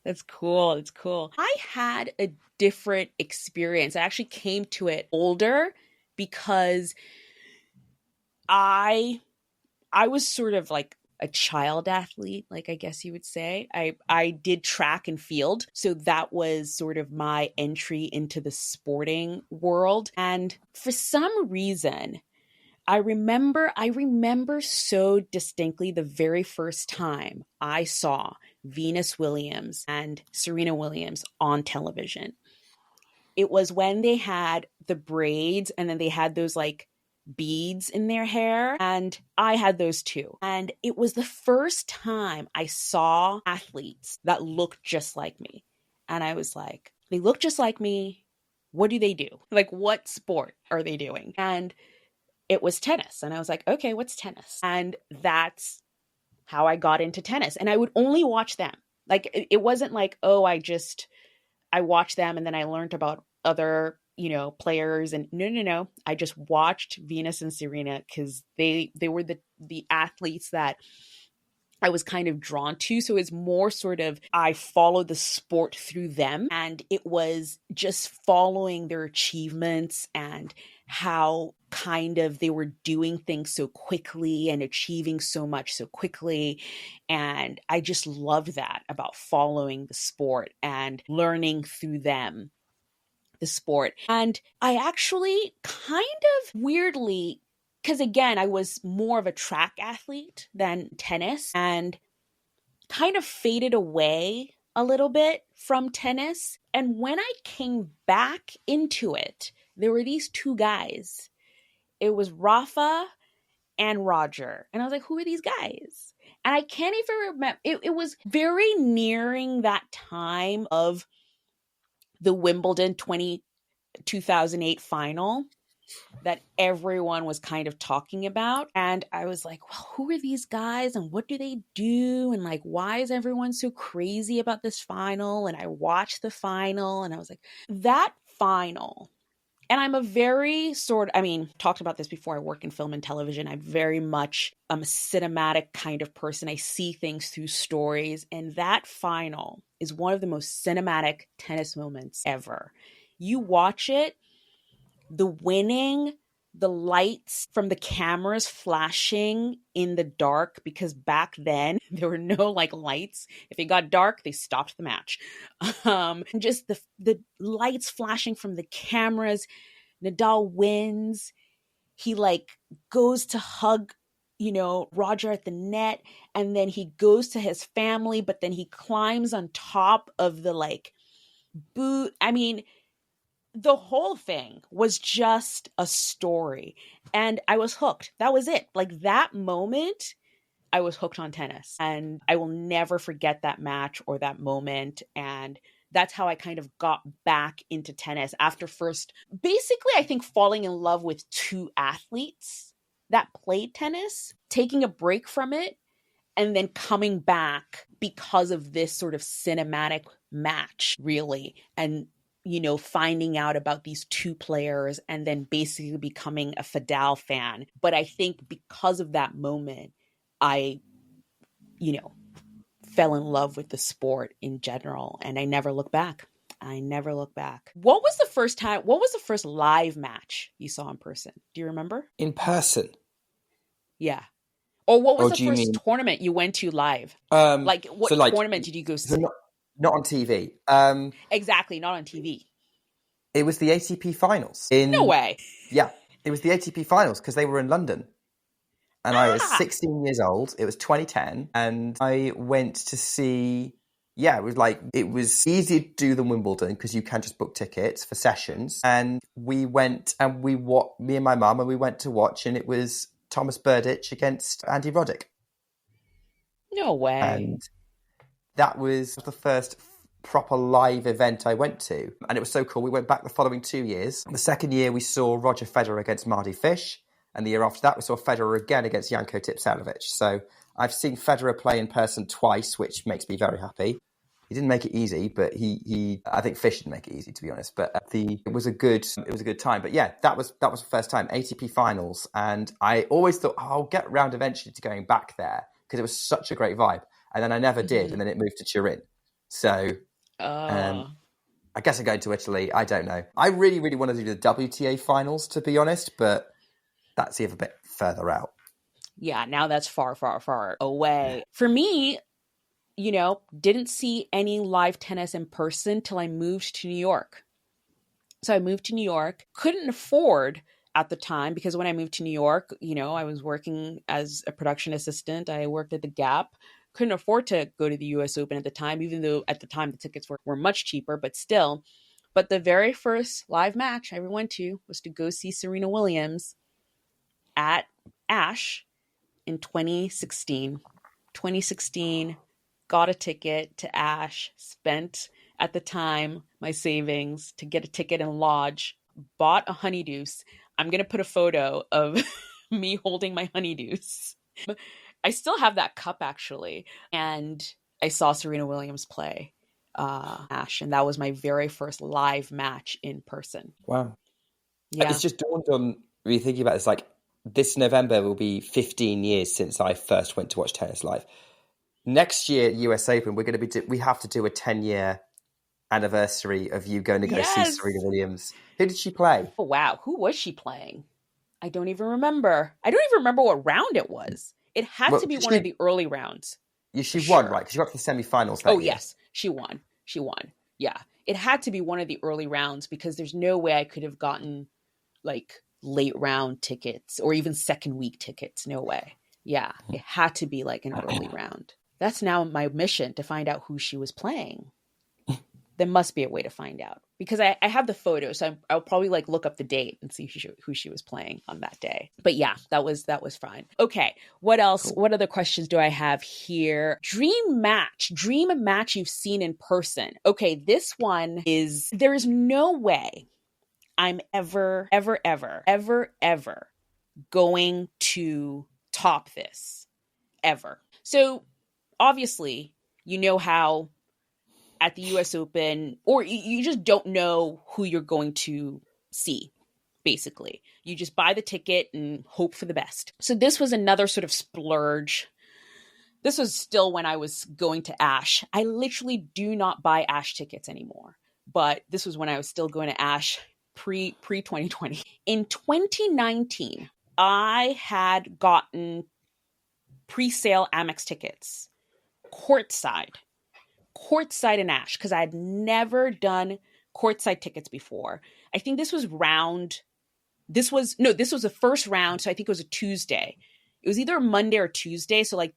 [SPEAKER 1] that's cool. It's cool. I had a different experience. I actually came to it older because I was sort of like a child athlete, like I guess you would say. I did track and field. So that was sort of my entry into the sporting world. And for some reason, I remember so distinctly the very first time I saw Venus Williams and Serena Williams on television. It was when they had the braids and then they had those like beads in their hair, and I had those too. And it was the first time I saw athletes that looked just like me. And I was like, they look just like me. What do they do? Like, what sport are they doing? And it was tennis. And I was like, okay, what's tennis? And that's how I got into tennis. And I would only watch them. Like, it wasn't like, oh, I watched them and then I learned about other, you know, players. And no. I just watched Venus and Serena because they were the athletes that I was kind of drawn to. So it's more sort of, I followed the sport through them, and it was just following their achievements and how kind of they were doing things so quickly and achieving so much so quickly. And I just loved that about following the sport and learning through them, the sport. And I actually kind of weirdly, because again, I was more of a track athlete than tennis, and kind of faded away a little bit from tennis. And when I came back into it, there were these two guys. It was Rafa and Roger. And I was like, who are these guys? And I can't even remember. It was very nearing that time of the Wimbledon 2008 final that everyone was kind of talking about. And I was like, well, who are these guys and what do they do? And like, why is everyone so crazy about this final? And I watched the final and I was like, that final. And I'm a very talked about this before. I work in film and television. I very much am a cinematic kind of person. I see things through stories. And that final is one of the most cinematic tennis moments ever. You watch it, the winning, the lights from the cameras flashing in the dark, because back then there were no like lights. If it got dark, they stopped the match. Just the lights flashing from the cameras. Nadal wins. He like goes to hug, you know, Roger at the net, and then he goes to his family, but then he climbs on top of the like boot. I mean, the whole thing was just a story, and I was hooked. That was it. Like that moment, I was hooked on tennis, and I will never forget that match or that moment. And that's how I kind of got back into tennis after first, basically, I think falling in love with two athletes that played tennis, taking a break from it, and then coming back because of this sort of cinematic match, really. And, finding out about these two players and then basically becoming a Fadal fan. But I think because of that moment, I, fell in love with the sport in general. And I never look back. What was the first live match you saw in person? Do you remember?
[SPEAKER 2] In person?
[SPEAKER 1] Yeah. Or what was
[SPEAKER 2] Or
[SPEAKER 1] the
[SPEAKER 2] do you
[SPEAKER 1] first
[SPEAKER 2] mean
[SPEAKER 1] tournament you went to live? What tournament did you go see?
[SPEAKER 2] So not on TV.
[SPEAKER 1] Exactly, not on TV.
[SPEAKER 2] It was the ATP finals.
[SPEAKER 1] No way.
[SPEAKER 2] Yeah, it was the ATP finals because they were in London. And I was 16 years old. It was 2010. And I went to see, it was easier to do than Wimbledon because you can just book tickets for sessions. And we went and me and my mum, and we went to watch, and it was Thomas Berdych against Andy Roddick.
[SPEAKER 1] No way.
[SPEAKER 2] And that was the first proper live event I went to. And it was so cool. We went back the following 2 years. The second year we saw Roger Federer against Mardy Fish. And the year after that, we saw Federer again against Janko Tipsarevic. So I've seen Federer play in person twice, which makes me very happy. He didn't make it easy, but I think Fish didn't make it easy, to be honest. But it was a good time. But yeah, that was the first time, ATP finals. And I always thought, I'll get around eventually to going back there because it was such a great vibe. And then I never did. And then it moved to Turin. So I guess I'm going to Italy. I don't know. I really, really want to do the WTA finals, to be honest, but that's even a bit further out.
[SPEAKER 1] Yeah, now that's far, far, far away. For me, didn't see any live tennis in person till I moved to New York. So I moved to New York, couldn't afford at the time, because when I moved to New York, I was working as a production assistant. I worked at the Gap. Couldn't afford to go to the US Open at the time, even though at the time the tickets were much cheaper, but still. But the very first live match I ever went to was to go see Serena Williams at Ash in 2016. 2016, got a ticket to Ash, spent at the time my savings to get a ticket and lodge, bought a honeydeuce. I'm going to put a photo of me holding my honeydeuce. I still have that cup, actually. And I saw Serena Williams play Ash, and that was my very first live match in person.
[SPEAKER 2] Wow.
[SPEAKER 1] Yeah.
[SPEAKER 2] It's just dawned on me thinking about this, like, this November will be 15 years since I first went to watch tennis live. Next year, US Open, we have to do a 10-year anniversary of you going to go see Serena Williams. Who did she play?
[SPEAKER 1] Oh, wow. Who was she playing? I don't even remember. I don't even remember what round it was. It had to be one of the early rounds.
[SPEAKER 2] Yeah, she won, right? Because she got to the semifinals.
[SPEAKER 1] Oh, yes. She won. Yeah. It had to be one of the early rounds because there's no way I could have gotten, like, late round tickets or even second week tickets. No way. Yeah, it had to be like an early round. That's now my mission, to find out who she was playing. There must be a way to find out because I have the photo, so I'll probably like look up the date and see who she was playing on that day. But yeah, that was fine. Okay, what else? Cool. What other questions do I have here? Dream match you've seen in person. Okay, this one is, there is no way I'm ever going to top this, ever. So obviously, how at the US Open, or you just don't know who you're going to see, basically. You just buy the ticket and hope for the best. So this was another sort of splurge. This was still when I was going to Ash. I literally do not buy Ash tickets anymore. But this was when I was still going to Ash pre-2020. In 2019, I had gotten pre-sale Amex tickets, courtside in Ash, because I had never done courtside tickets before. I think this was the first round, so I think it was a Tuesday. It was either a Monday or Tuesday, so like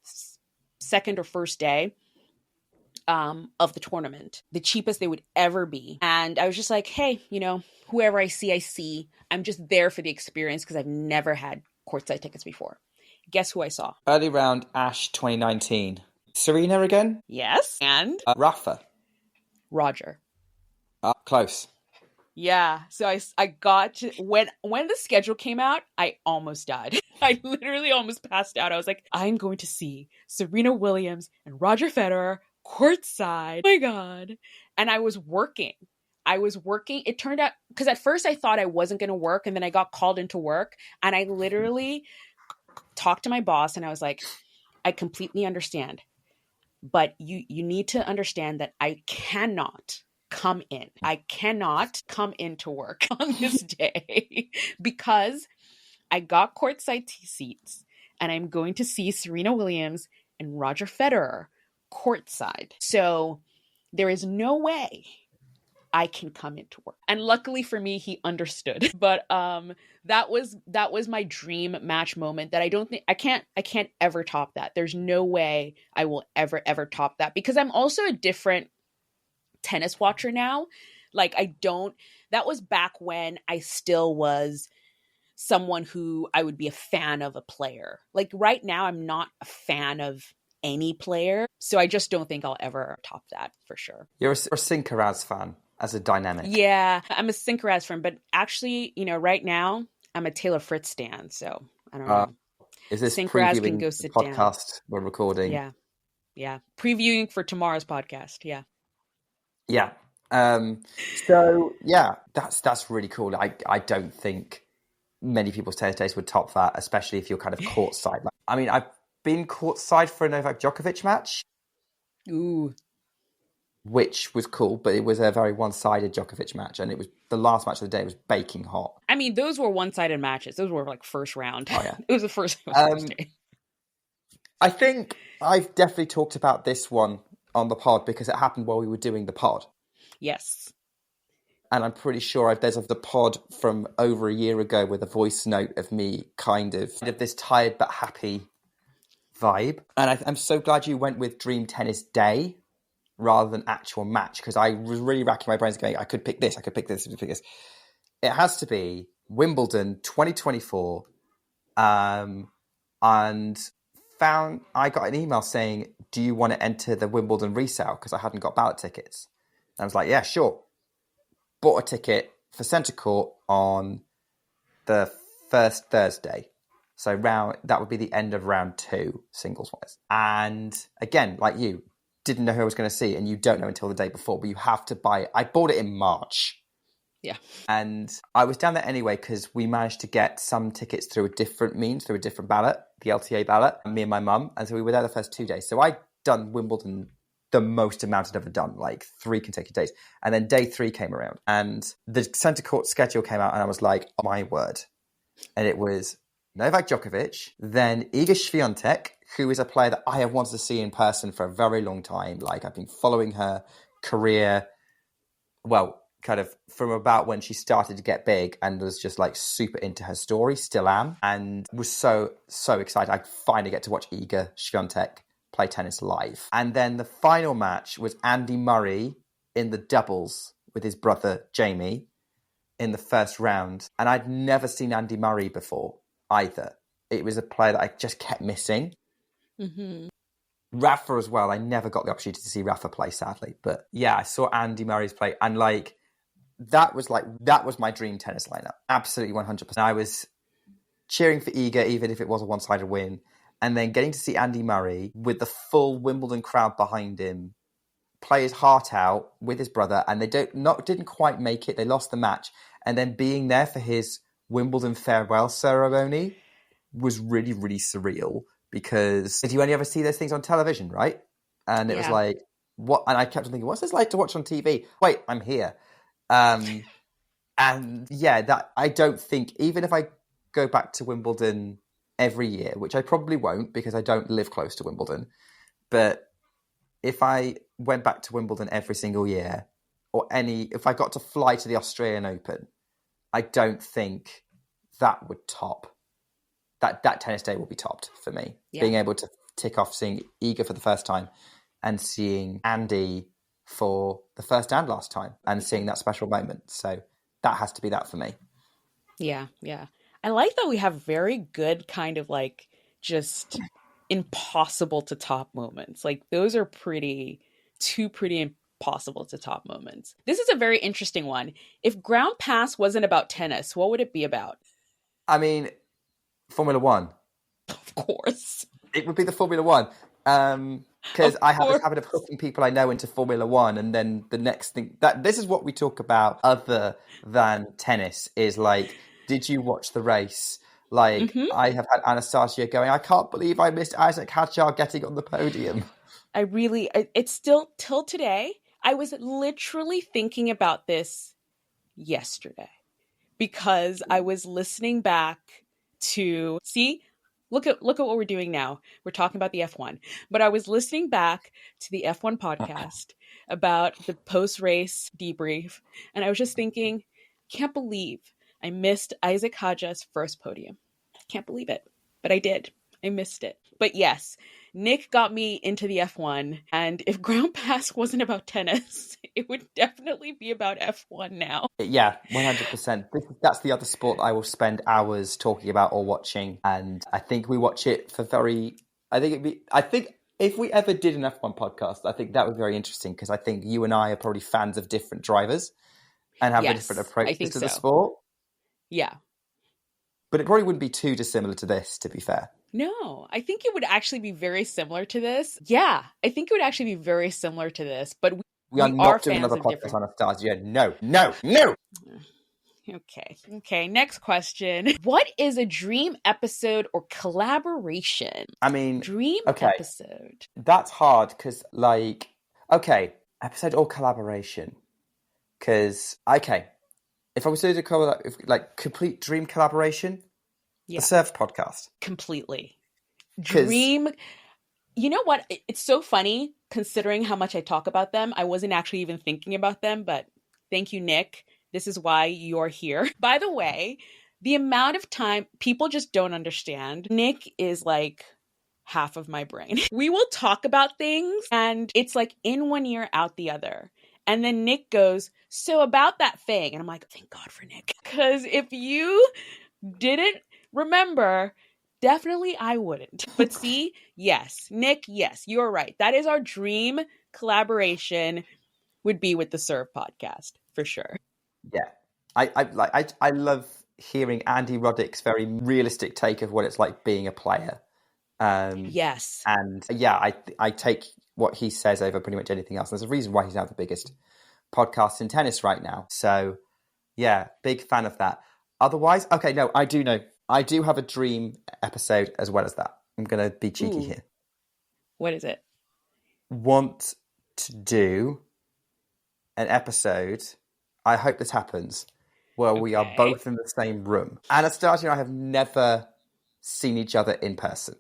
[SPEAKER 1] second or first day of the tournament, the cheapest they would ever be. And I was just like, hey, whoever I see. I'm just there for the experience because I've never had courtside tickets before. Guess who I saw?
[SPEAKER 2] Early round Ash 2019. Serena again?
[SPEAKER 1] Yes. And?
[SPEAKER 2] Rafa.
[SPEAKER 1] Roger.
[SPEAKER 2] Close.
[SPEAKER 1] Yeah. So I got to, when the schedule came out, I almost died. I literally almost passed out. I was like, I'm going to see Serena Williams and Roger Federer courtside. Oh my God. And I was working. It turned out, because at first I thought I wasn't going to work, and then I got called into work, and I literally talked to my boss and I was like, I completely understand, but you need to understand that I cannot come into work on this day because I got courtside seats and I'm going to see Serena Williams and Roger Federer courtside. So there is no way I can come into work. And luckily for me, he understood. But that was my dream match moment that I can't ever top that. There's no way I will ever top that, because I'm also a different tennis watcher now. Like that was back when I still was someone who I would be a fan of a player. Like right now, I'm not a fan of any player. So I just don't think I'll ever top that for sure.
[SPEAKER 2] You're a Sinkaraz fan as a dynamic.
[SPEAKER 1] Yeah, I'm a Sinkaraz fan, but actually, right now I'm a Taylor Fritz stan. So I don't know.
[SPEAKER 2] Is this
[SPEAKER 1] Sinkaraz
[SPEAKER 2] previewing
[SPEAKER 1] can go
[SPEAKER 2] the
[SPEAKER 1] sit
[SPEAKER 2] podcast
[SPEAKER 1] down.
[SPEAKER 2] we're recording?
[SPEAKER 1] Yeah. Previewing for tomorrow's podcast. Yeah.
[SPEAKER 2] Yeah. So yeah, that's really cool. I don't think many people's tennis days would top that, especially if you're kind of courtside. I mean, I've been courtside for a Novak Djokovic match.
[SPEAKER 1] Ooh.
[SPEAKER 2] Which was cool, but it was a very one-sided Djokovic match, and it was the last match of the day. It was baking hot.
[SPEAKER 1] I mean, those were one-sided matches. Those were like first round.
[SPEAKER 2] Oh yeah,
[SPEAKER 1] it was the first day.
[SPEAKER 2] I think I've definitely talked about this one on the pod because it happened while we were doing the pod.
[SPEAKER 1] Yes.
[SPEAKER 2] And I'm pretty sure there's the pod from over a year ago with a voice note of me kind of this tired but happy vibe. And I'm so glad you went with Dream Tennis Day rather than actual match, because I was really racking my brains going, I could pick this, I could pick this, I could pick this. It has to be Wimbledon 2024. And I got an email saying, do you want to enter the Wimbledon resale? Because I hadn't got ballot tickets. And I was like, yeah, sure. Bought a ticket for centre court on the first Thursday. So that would be the end of round 2, singles-wise. And again, like you, didn't know who I was going to see, and you don't know until the day before, but you have to buy it. I bought it in March.
[SPEAKER 1] Yeah.
[SPEAKER 2] And I was down there anyway because we managed to get some tickets through a different means, through a different ballot, the LTA ballot, me and my mum. And so we were there the first 2 days. So I'd done Wimbledon the most amount I'd ever done, like 3 consecutive days. And then day 3 came around and the centre court schedule came out and I was like, oh my word. And it was Novak Djokovic, then Iga Swiatek, who is a player that I have wanted to see in person for a very long time. Like I've been following her career, well, kind of from about when she started to get big and was just like super into her story, still am, and was so excited. I finally get to watch Iga Swiatek play tennis live. And then the final match was Andy Murray in the doubles with his brother Jamie in the first round. And I'd never seen Andy Murray before either. It was a player that I just kept missing.
[SPEAKER 1] Mm-hmm.
[SPEAKER 2] Rafa as well. I never got the opportunity to see Rafa play, sadly. But yeah, I saw Andy Murray's play and that was my dream tennis lineup. Absolutely 100%. I was cheering for Iga, even if it was a one-sided win. And then getting to see Andy Murray with the full Wimbledon crowd behind him play his heart out with his brother, and they didn't quite make it. They lost the match. And then being there for his Wimbledon farewell ceremony was really, really surreal, because you only ever see those things on television, right? And it was like, what? And I kept on thinking, what's this like to watch on TV? Wait, I'm here. And yeah, that I don't think, even if I go back to Wimbledon every year, which I probably won't because I don't live close to Wimbledon, but if I went back to Wimbledon every single year, if I got to fly to the Australian Open, I don't think that would top. That tennis day will be topped for me. Yeah. Being able to tick off seeing Iga for the first time and seeing Andy for the first and last time and seeing that special moment. So that has to be that for me.
[SPEAKER 1] Yeah. I like that we have very good kind of like just impossible to top moments. Like those are two pretty possible to top moments. This is a very interesting one. If Ground Pass wasn't about tennis, what would it be about?
[SPEAKER 2] I mean, Formula One.
[SPEAKER 1] Of course.
[SPEAKER 2] It would be the Formula One. Because I have this habit of hooking people I know into Formula One, and then the next thing this is what we talk about other than tennis is like, did you watch the race? Like, I have had Anastasia going, I can't believe I missed Isaac Hadjar getting on the podium.
[SPEAKER 1] It's still till today. I was literally thinking about this yesterday because I was listening back to look at what we're doing now. We're talking about the F1, but I was listening back to the F1 podcast about the post-race debrief, and I was just thinking, can't believe I missed Isaac Hadjar's first podium. Can't believe it, but I did. I missed it. But yes, Nick got me into the F1, and if Ground Pass wasn't about tennis, it would definitely be about F1 now.
[SPEAKER 2] Yeah, 100%. That's the other sport I will spend hours talking about or watching, and I think we watch it for I think if we ever did an F1 podcast, I think that would be very interesting, because I think you and I are probably fans of different drivers and have a different approach to the sport.
[SPEAKER 1] Yeah.
[SPEAKER 2] But it probably wouldn't be too dissimilar to this, to be fair.
[SPEAKER 1] No, I think it would actually be very similar to this. Yeah, I think it would actually be very similar to this, but we are not doing another podcast on
[SPEAKER 2] Anastasia. No.
[SPEAKER 1] Okay, next question. What is a dream episode or collaboration?
[SPEAKER 2] I mean,
[SPEAKER 1] episode.
[SPEAKER 2] That's hard because, episode or collaboration. Because, if I was to do complete dream collaboration, the Serve podcast.
[SPEAKER 1] Completely. Dream. You know what? It's so funny considering how much I talk about them. I wasn't actually even thinking about them, but thank you, Nick. This is why you're here. By the way, the amount of time people just don't understand. Nick is like half of my brain. We will talk about things and it's like in one ear, out the other. And then Nick goes, so about that thing. And I'm like, thank God for Nick. Because if you didn't remember, definitely I wouldn't. But see, yes, Nick, yes, you're right. That is our dream collaboration, would be with the Serve podcast for sure.
[SPEAKER 2] Yeah, I love hearing Andy Roddick's very realistic take of what it's like being a player.
[SPEAKER 1] Yes,
[SPEAKER 2] and I take what he says over pretty much anything else. There's a reason why he's now the biggest podcast in tennis right now. So yeah, big fan of that. Otherwise, I do know. I do have a dream episode as well as that. I'm going to be cheeky here.
[SPEAKER 1] What is it?
[SPEAKER 2] Want to do an episode, I hope this happens, where we are both in the same room. Anastasia and I have never seen each other in person,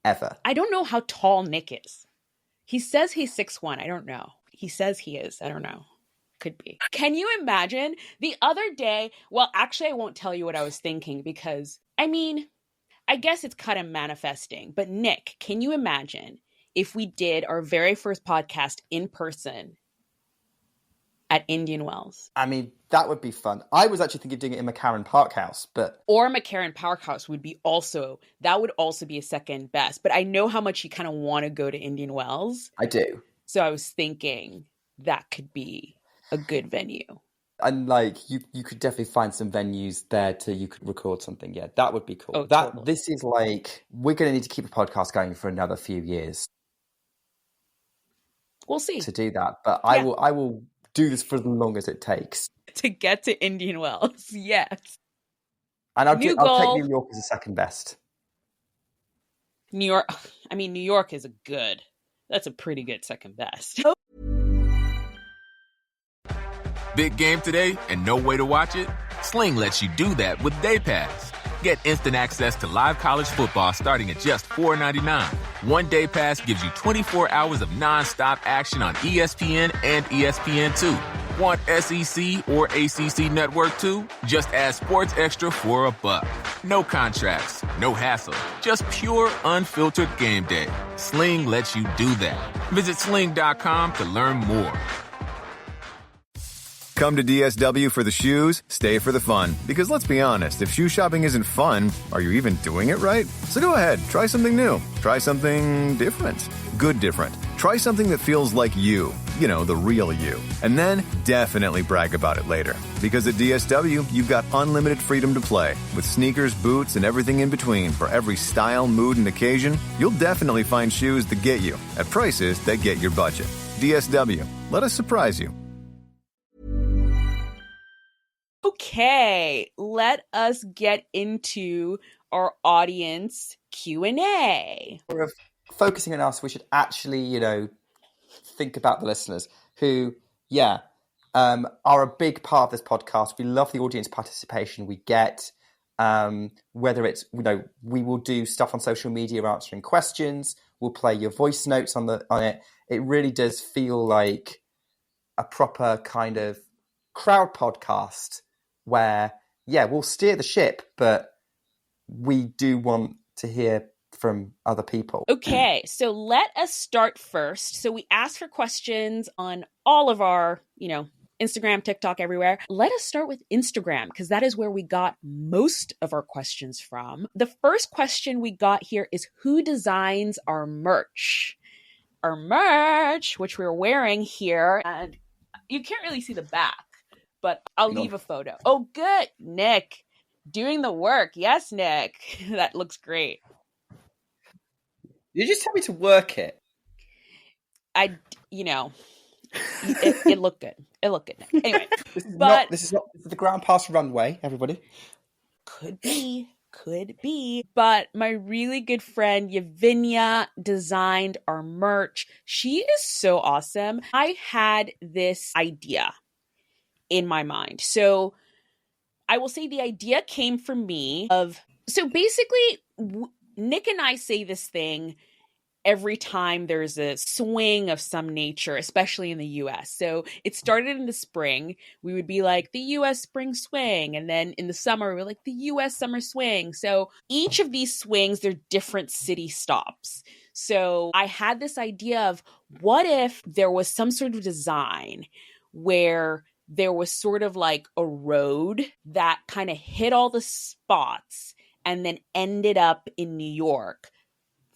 [SPEAKER 2] ever.
[SPEAKER 1] I don't know how tall Nick is. He says he's 6'1". I don't know. He says he is. I don't know. Could be. Can you imagine the other day? Well, actually, I won't tell you what I was thinking because, I guess it's kind of manifesting. But Nick, can you imagine if we did our very first podcast in person at Indian Wells?
[SPEAKER 2] That would be fun. I was actually thinking of doing it in McCarran Parkhouse, but...
[SPEAKER 1] Or McCarran Parkhouse would be that would also be a second best. But I know how much you kind of want to go to Indian Wells.
[SPEAKER 2] I do.
[SPEAKER 1] So I was thinking that could be a good venue.
[SPEAKER 2] And you could definitely find some venues there you could record something. Yeah, that would be cool.
[SPEAKER 1] Oh, totally.
[SPEAKER 2] This is we're going to need to keep a podcast going for another few years.
[SPEAKER 1] We'll see.
[SPEAKER 2] To do that. But I will do this for as long as it takes.
[SPEAKER 1] To get to Indian Wells, yes.
[SPEAKER 2] And I'll take New York as a second best.
[SPEAKER 1] New York is that's a pretty good second best.
[SPEAKER 7] Big game today and no way to watch it? Sling lets you do that with Day Pass. Get instant access to live college football starting at just $4.99. One Day Pass gives you 24 hours of nonstop action on ESPN and ESPN2. Want SEC or ACC Network too? Just add Sports Extra for $1. No contracts, no hassle, just pure unfiltered game day. Sling lets you do that. Visit sling.com to learn more.
[SPEAKER 8] Come to DSW for the shoes, stay for the fun. Because let's be honest, if shoe shopping isn't fun, are you even doing it right? So go ahead, try something new. Try something different. Good different. Try something that feels like you. You know, the real you. And then definitely brag about it later. Because at DSW, you've got unlimited freedom to play. With sneakers, boots, and everything in between for every style, mood, and occasion, you'll definitely find shoes that get you at prices that get your budget. DSW, let us surprise you.
[SPEAKER 1] Okay, let us get into our audience Q&A.
[SPEAKER 2] We're focusing on us. We should actually, think about the listeners who, are a big part of this podcast. We love the audience participation we get. Whether it's, we will do stuff on social media answering questions. We'll play your voice notes on it. It really does feel like a proper kind of crowd podcast where, we'll steer the ship, but we do want to hear from other people.
[SPEAKER 1] Okay, so let us start first. So we asked for questions on all of our, Instagram, TikTok, everywhere. Let us start with Instagram because that is where we got most of our questions from. The first question we got here is who designs our merch? Our merch, which we're wearing here, and you can't really see the back, but I'll leave a photo. Oh, good. Nick, doing the work. Yes, Nick. That looks great.
[SPEAKER 2] You just tell me to work it.
[SPEAKER 1] It looked good. It looked good. Anyway,
[SPEAKER 2] this is not the Groundpass runway, everybody.
[SPEAKER 1] Could be. But my really good friend Yavinia designed our merch. She is so awesome. I had this idea in my mind. So I will say the idea came from me so basically Nick and I say this thing every time there's a swing of some nature, especially in the US. So it started in the spring. We would be like the US spring swing. And then in the summer, we're like the US summer swing. So each of these swings, they're different city stops. So I had this idea of what if there was some sort of design where there was sort of like a road that kind of hit all the spots and then ended up in New York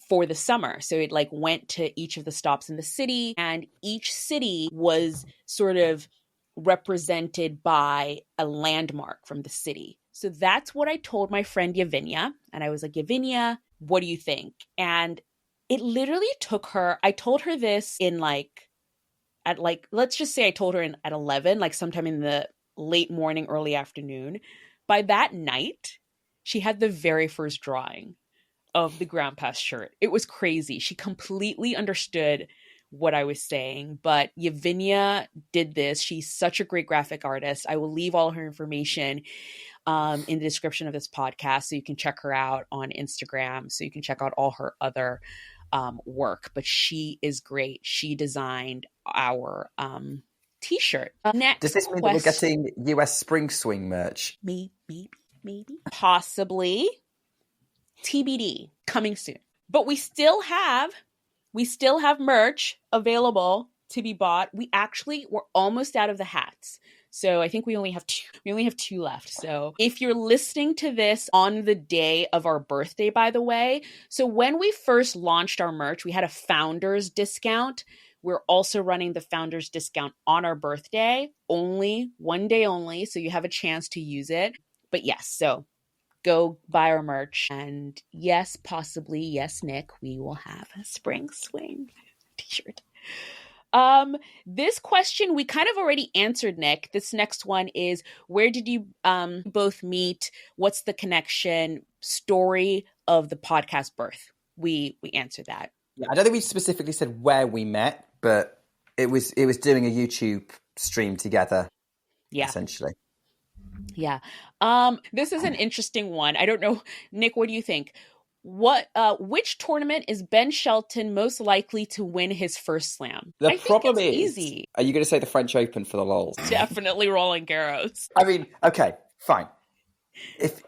[SPEAKER 1] for the summer. So it like went to each of the stops in the city, and each city was sort of represented by a landmark from the city. So that's what I told my friend Yavinia. And I was like, Yavinia, what do you think? And it literally took her, I told her this let's just say I told her at 11, like sometime in the late morning, early afternoon. By that night, she had the very first drawing of the Groundpass shirt. It was crazy. She completely understood what I was saying, but Yavinia did this. She's such a great graphic artist. I will leave all her information in the description of this podcast so you can check her out on Instagram, so you can check out all her other work, but she is great. She designed our t-shirt. Next,
[SPEAKER 2] does this mean that we're getting US spring swing merch?
[SPEAKER 1] Maybe. Possibly. TBD, coming soon. But we still have merch available to be bought. We're almost out of the hats. So I think we only have two left. So if you're listening to this on the day of our birthday, by the way, so when we first launched our merch, we had a founder's discount. We're also running the founder's discount on our birthday, only one day only. So you have a chance to use it. But yes, so go buy our merch. And yes, possibly, yes, Nick, we will have a spring swing t-shirt. This question we kind of already answered, Nick. This next one is, where did you both meet? What's the connection? Story of the podcast birth. We answered that.
[SPEAKER 2] Yeah, I don't think we specifically said where we met, but it was doing a YouTube stream together.
[SPEAKER 1] Yeah.
[SPEAKER 2] Essentially.
[SPEAKER 1] Yeah. This is an interesting one. I don't know, Nick, what do you think? Which tournament is Ben Shelton most likely to win his first slam?
[SPEAKER 2] The problem is
[SPEAKER 1] easy.
[SPEAKER 2] Are you going to say the French Open for the lols?
[SPEAKER 1] Definitely Roland Garros.
[SPEAKER 2] I mean, okay, fine. If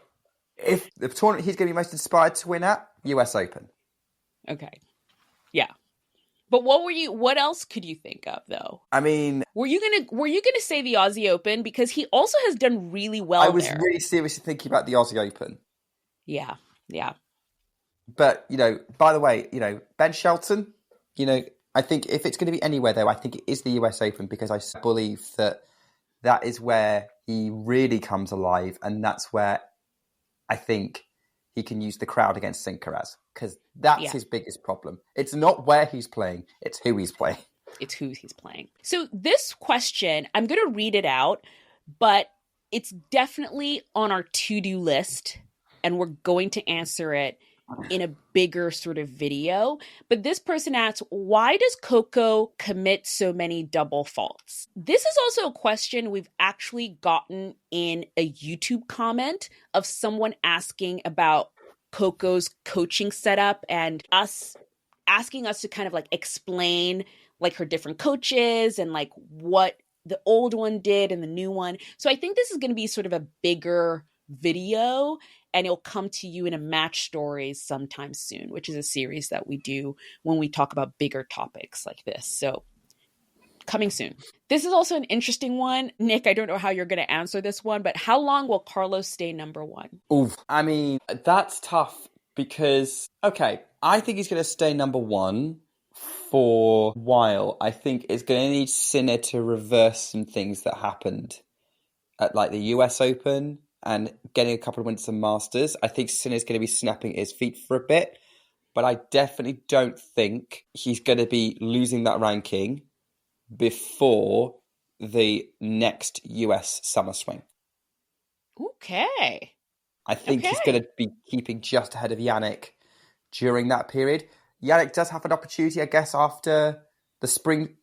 [SPEAKER 2] the tournament he's going to be most inspired to win at, US Open.
[SPEAKER 1] Okay. Yeah. But what else could you think of though?
[SPEAKER 2] I mean,
[SPEAKER 1] were you gonna say the Aussie Open, because he also has done really well there?
[SPEAKER 2] I was really seriously thinking about the Aussie Open.
[SPEAKER 1] Yeah.
[SPEAKER 2] But, by the way, Ben Shelton, I think if it's going to be anywhere, though, I think it is the US Open, because I believe that is where he really comes alive, and that's where I think he can use the crowd against Sinkaraz, because that's his biggest problem. It's not where he's playing, it's who he's playing.
[SPEAKER 1] It's who he's playing. So this question, I'm going to read it out, but it's definitely on our to-do list, and we're going to answer it in a bigger sort of video. But this person asks, why does Coco commit so many double faults? This is also a question we've actually gotten in a YouTube comment of someone asking about Coco's coaching setup and asking us to kind of like explain like her different coaches and like what the old one did and the new one. So I think this is going to be sort of a bigger video, and it'll come to you in a Match Stories sometime soon, which is a series that we do when we talk about bigger topics like this. So coming soon. This is also an interesting one. Nick, I don't know how you're going to answer this one, but how long will Carlos stay number one?
[SPEAKER 2] Oof. I mean, that's tough because, okay, I think he's going to stay number one for a while. I think it's going to need Sinner to reverse some things that happened at like the US Open and getting a couple of wins and Masters. I think Sinner's going to be snapping at his feet for a bit, but I definitely don't think he's going to be losing that ranking before the next US Summer Swing.
[SPEAKER 1] Okay.
[SPEAKER 2] I think he's going to be keeping just ahead of Yannick during that period. Yannick does have an opportunity, I guess, after the spring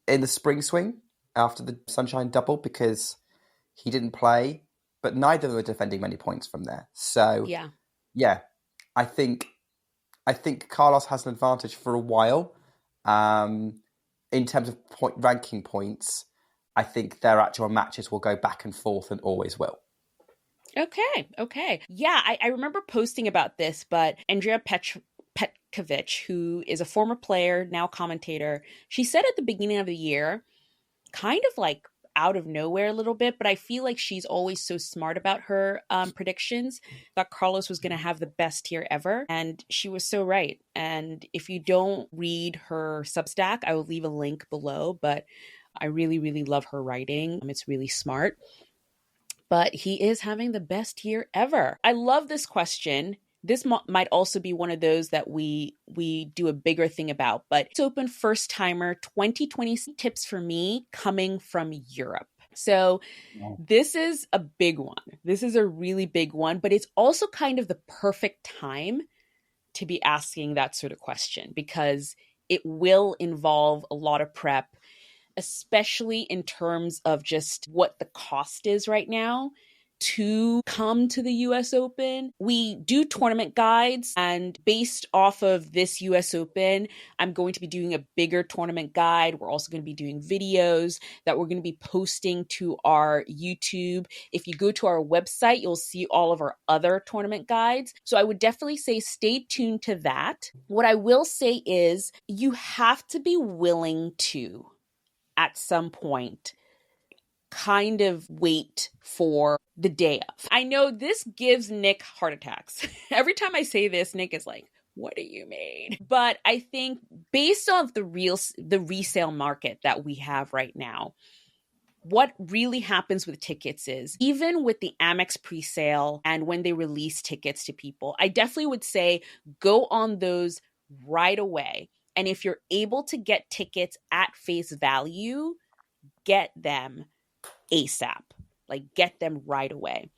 [SPEAKER 2] swing, after the Sunshine Double, because he didn't play, but neither of them are defending many points from there. So yeah, I think Carlos has an advantage for a while. In terms of ranking points, I think their actual matches will go back and forth and always will.
[SPEAKER 1] Okay. Yeah, I remember posting about this, but Andrea Petkovic, who is a former player, now commentator, she said at the beginning of the year, kind of like out of nowhere a little bit, but I feel like she's always so smart about her predictions, that Carlos was going to have the best year ever. And she was so right. And if you don't read her Substack, I will leave a link below, but I really, really love her writing. It's really smart. But he is having the best year ever. I love this question. This might also be one of those that we do a bigger thing about, but it's open first timer 2020 tips for me coming from Europe. So this is a big one. This is a really big one, but it's also kind of the perfect time to be asking that sort of question because it will involve a lot of prep, especially in terms of just what the cost is right now to come to the US Open. We do tournament guides, and based off of this US Open, I'm going to be doing a bigger tournament guide. We're also going to be doing videos that we're going to be posting to our YouTube. If you go to our website, you'll see all of our other tournament guides. So I would definitely say stay tuned to that. What I will say is you have to be willing to, at some point, kind of wait for the day of. I know this gives Nick heart attacks. Every time I say this, Nick is like, what do you mean? But I think based on the resale market that we have right now, what really happens with tickets is, even with the Amex presale and when they release tickets to people, I definitely would say go on those right away. And if you're able to get tickets at face value, get them ASAP. Like, get them right away.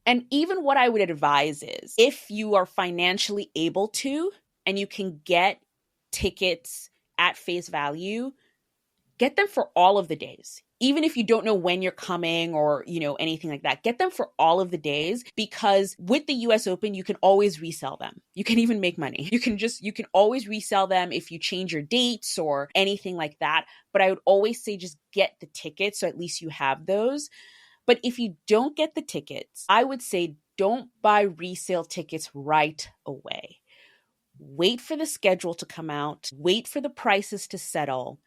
[SPEAKER 1] And even what I would advise is, if you are financially able to, and you can get tickets at face value, get them for all of the days. Even if you don't know when you're coming or, anything like that, get them for all of the days, because with the US Open, you can always resell them. You can even make money. You can always resell them if you change your dates or anything like that. But I would always say just get the tickets, so at least you have those. But if you don't get the tickets, I would say don't buy resale tickets right away. Wait for the schedule to come out. Wait for the prices to settle.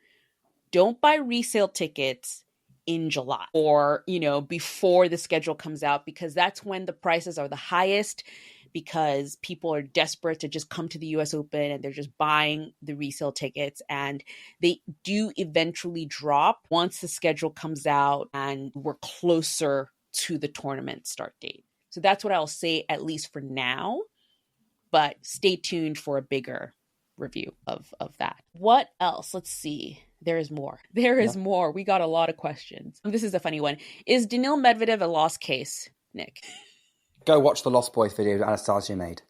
[SPEAKER 1] Don't buy resale tickets in July or, before the schedule comes out, because that's when the prices are the highest. because people are desperate to just come to the US Open and they're just buying the resale tickets, and they do eventually drop once the schedule comes out and we're closer to the tournament start date. So that's what I'll say, at least for now, but stay tuned for a bigger review of that. What else? Let's see. There is more. There is more. We got a lot of questions. This is a funny one. Is Daniil Medvedev a lost case, Nick?
[SPEAKER 2] Go watch the Lost Boys video that Anastasia made.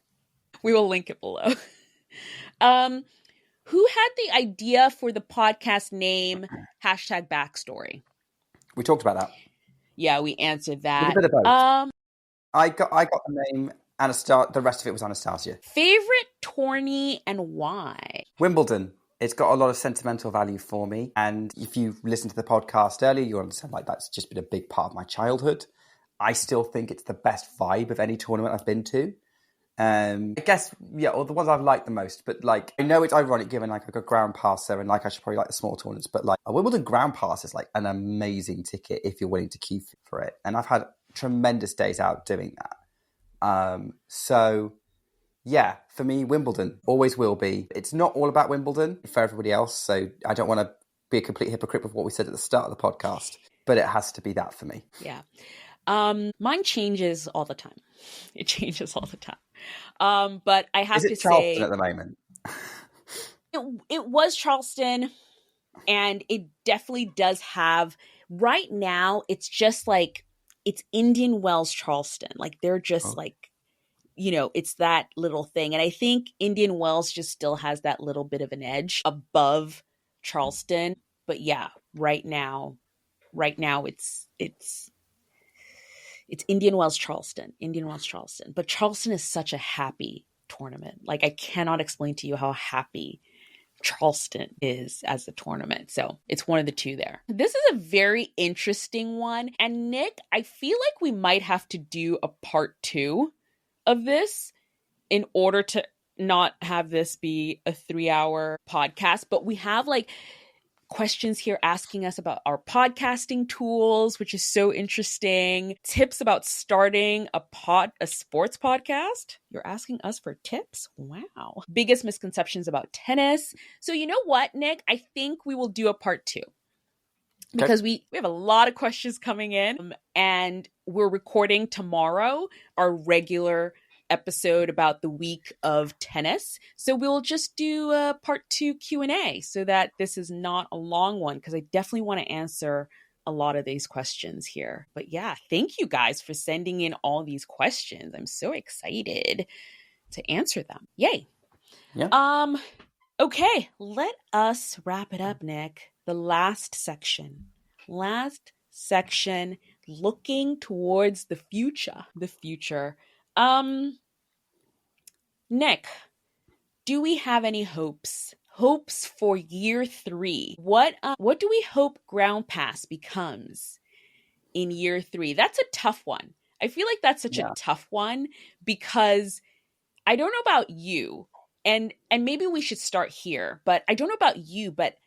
[SPEAKER 1] We will link it below. Who had the idea for the podcast name #backstory?
[SPEAKER 2] We talked about that.
[SPEAKER 1] Yeah, we answered that.
[SPEAKER 2] A bit of both. I got the name Anastasia. The rest of it was Anastasia.
[SPEAKER 1] Favorite tourney and why?
[SPEAKER 2] Wimbledon. It's got a lot of sentimental value for me. And if you listened to the podcast earlier, you understand like that's just been a big part of my childhood. I still think it's the best vibe of any tournament I've been to. I guess, or the ones I've liked the most. But like, I know it's ironic given like a ground passer and like I should probably like the small tournaments. But like a Wimbledon ground pass is like an amazing ticket if you're willing to queue for it. And I've had tremendous days out doing that. So yeah, for me, Wimbledon always will be. It's not all about Wimbledon for everybody else. So I don't want to be a complete hypocrite with what we said at the start of the podcast, but it has to be that for me.
[SPEAKER 1] Yeah. Mine changes all the time. It changes all the time. But I have to say,
[SPEAKER 2] Charleston at the moment?
[SPEAKER 1] it was Charleston, and it definitely does have. Right now, it's just like it's Indian Wells Charleston. Like they're just like, it's that little thing. And I think Indian Wells just still has that little bit of an edge above Charleston. But yeah, right now it's Indian Wells Charleston. But Charleston is such a happy tournament. Like I cannot explain to you how happy Charleston is as a tournament. So it's one of the two there. This is a very interesting one. And Nick, I feel like we might have to do a part 2 of this in order to not have this be a 3-hour podcast. But we have like questions here asking us about our podcasting tools, which is so interesting. Tips about starting a sports podcast. You're asking us for tips? Wow. Biggest misconceptions about tennis. So you know what, Nick? I think we will do a part 2. Because we have a lot of questions coming in, and we're recording tomorrow our regular episode about the week of tennis. So we'll just do a part 2 Q&A so that this is not a long one, because I definitely want to answer a lot of these questions here. But yeah, thank you guys for sending in all these questions. I'm so excited to answer them. Yay.
[SPEAKER 2] Yeah.
[SPEAKER 1] Okay, let us wrap it up, Nick. The last section, looking towards the future. Nick, do we have any hopes for year 3? What do we hope Groundpass becomes in year 3? That's a tough one. I feel like that's such a tough one because I don't know about you, and maybe we should start here, but I don't know about you, but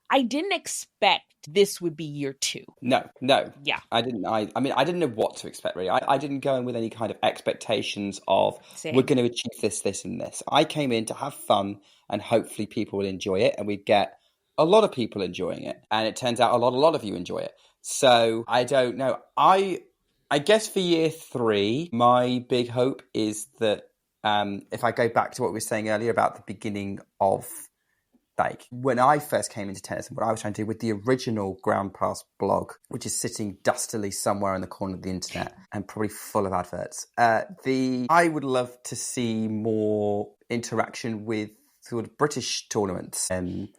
[SPEAKER 1] I didn't expect this would be year 2.
[SPEAKER 2] No.
[SPEAKER 1] Yeah.
[SPEAKER 2] I didn't. I didn't know what to expect, really. I didn't go in with any kind of expectations of we're going to achieve this, and this. I came in to have fun and hopefully people will enjoy it, and we get a lot of people enjoying it. And it turns out a lot of you enjoy it. So I don't know. I guess for year 3, my big hope is that if I go back to what we were saying earlier about the beginning of like when I first came into tennis and what I was trying to do with the original Groundpass blog, which is sitting dustily somewhere in the corner of the internet and probably full of adverts. I would love to see more interaction with sort of British tournaments and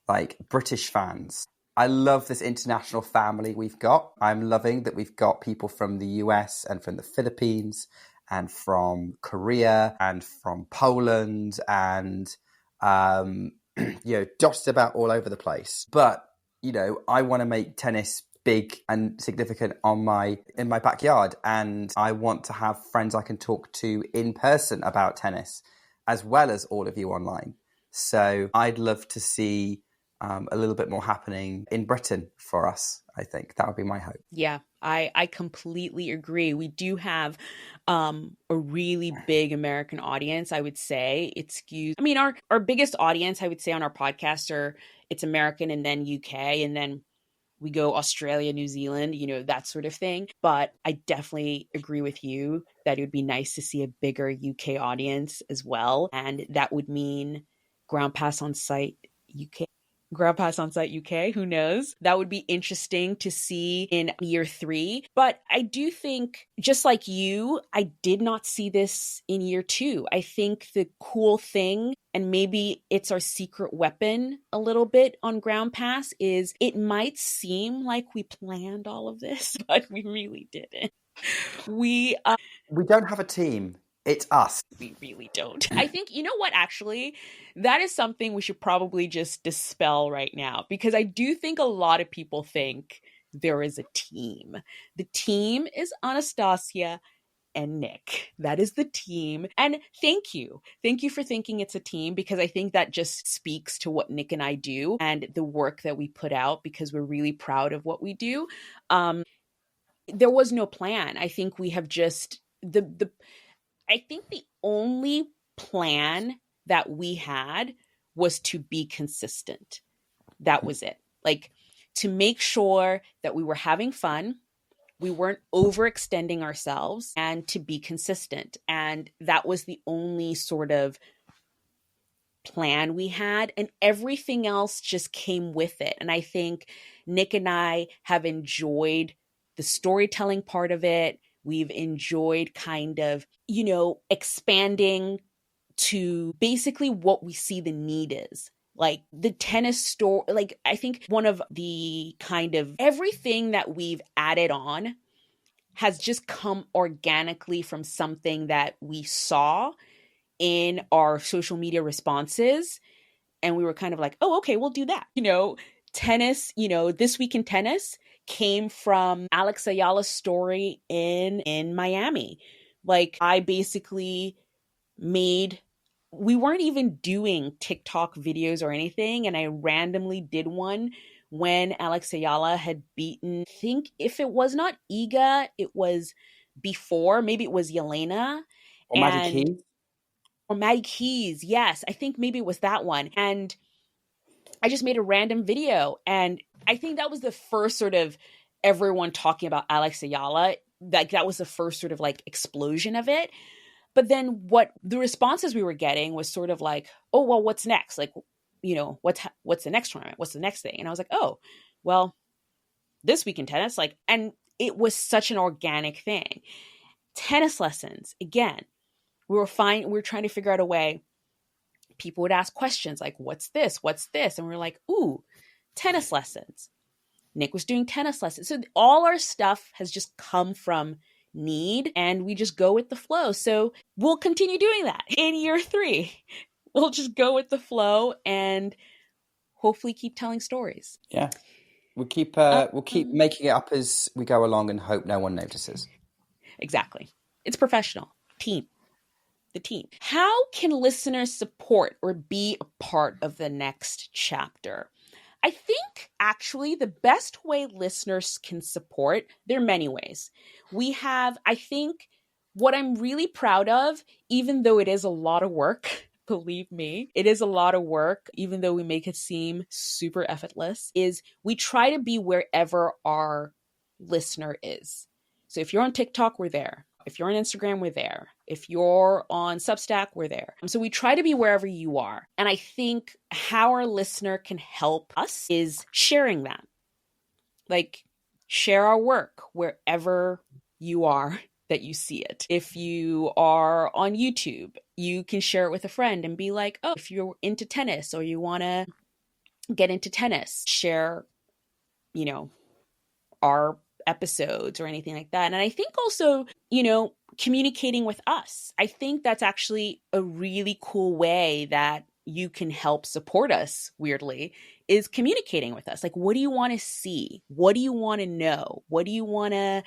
[SPEAKER 2] like British fans. I love this international family we've got. I'm loving that we've got people from the US and from the Philippines and from Korea and from Poland and dotted about all over the place. But, I want to make tennis big and significant in my backyard. And I want to have friends I can talk to in person about tennis, as well as all of you online. So I'd love to see a little bit more happening in Britain for us. I think that would be my hope.
[SPEAKER 1] Yeah, I completely agree. We do have a really big American audience, I would say. It skews. I mean, our biggest audience, I would say, on our podcast it's American and then UK, and then we go Australia, New Zealand, that sort of thing. But I definitely agree with you that it would be nice to see a bigger UK audience as well. And that would mean Ground Pass on Site UK. Ground Pass on Site UK, who knows? That would be interesting to see in year 3. But I do think, just like you, I did not see this in year 2. I think the cool thing, and maybe it's our secret weapon a little bit on Ground Pass, is it might seem like we planned all of this, but we really didn't. We
[SPEAKER 2] don't have a team. It's us.
[SPEAKER 1] We really don't. I think, you know what, actually, that is something we should probably just dispel right now, because I do think a lot of people think there is a team. The team is Anastasia and Nick. That is the team. And thank you. Thank you for thinking it's a team, because I think that just speaks to what Nick and I do and the work that we put out, because we're really proud of what we do. There was no plan. I think we have just I think the only plan that we had was to be consistent. That was it. Like, to make sure that we were having fun, we weren't overextending ourselves, and to be consistent. And that was the only sort of plan we had, and everything else just came with it. And I think Nick and I have enjoyed the storytelling part of it. We've enjoyed kind of, expanding to basically what we see the need is. Like the tennis store, like I think one of the kind of everything that we've added on has just come organically from something that we saw in our social media responses. And we were kind of like, oh, okay, we'll do that. Tennis, This Week in Tennis came from Alex Ayala's story in Miami. Like, I basically we weren't even doing TikTok videos or anything, and I randomly did one when Alex Ayala had beaten, I think if it was not Iga, it was before, maybe it was Yelena.
[SPEAKER 2] Or Maddie Keys.
[SPEAKER 1] Or Maddie Keys, yes. I think maybe it was that one. And I just made a random video, and I think that was the first sort of everyone talking about Alex Ayala. That was the first sort of like explosion of it. But then what the responses we were getting was sort of like, oh, well, what's next? Like, what's the next tournament? What's the next thing? And I was like, oh, well, This Week in Tennis, like, and it was such an organic thing. Tennis lessons, again, we were trying to figure out a way. People would ask questions like, what's this? What's this? And we're like, ooh, tennis lessons. Nick was doing tennis lessons. So all our stuff has just come from need, and we just go with the flow. So we'll continue doing that in year 3. We'll just go with the flow and hopefully keep telling stories.
[SPEAKER 2] Yeah. We'll keep making it up as we go along and hope no one notices.
[SPEAKER 1] Exactly. It's professional. Team. The team. How can listeners support or be a part of the next chapter? I think actually the best way listeners can support, there are many ways. We have, I think, what I'm really proud of, even though it is a lot of work, believe me, it is a lot of work, even though we make it seem super effortless, is we try to be wherever our listener is. So if you're on TikTok, we're there. If you're on Instagram, we're there. If you're on Substack, we're there. So we try to be wherever you are. And I think how our listener can help us is sharing that. Like, share our work wherever you are that you see it. If you are on YouTube, you can share it with a friend and be like, oh, if you're into tennis or you want to get into tennis, share, our episodes or anything like that. And I think also, communicating with us. I think that's actually a really cool way that you can help support us, weirdly, is communicating with us. Like, what do you want to see? What do you want to know? What do you want to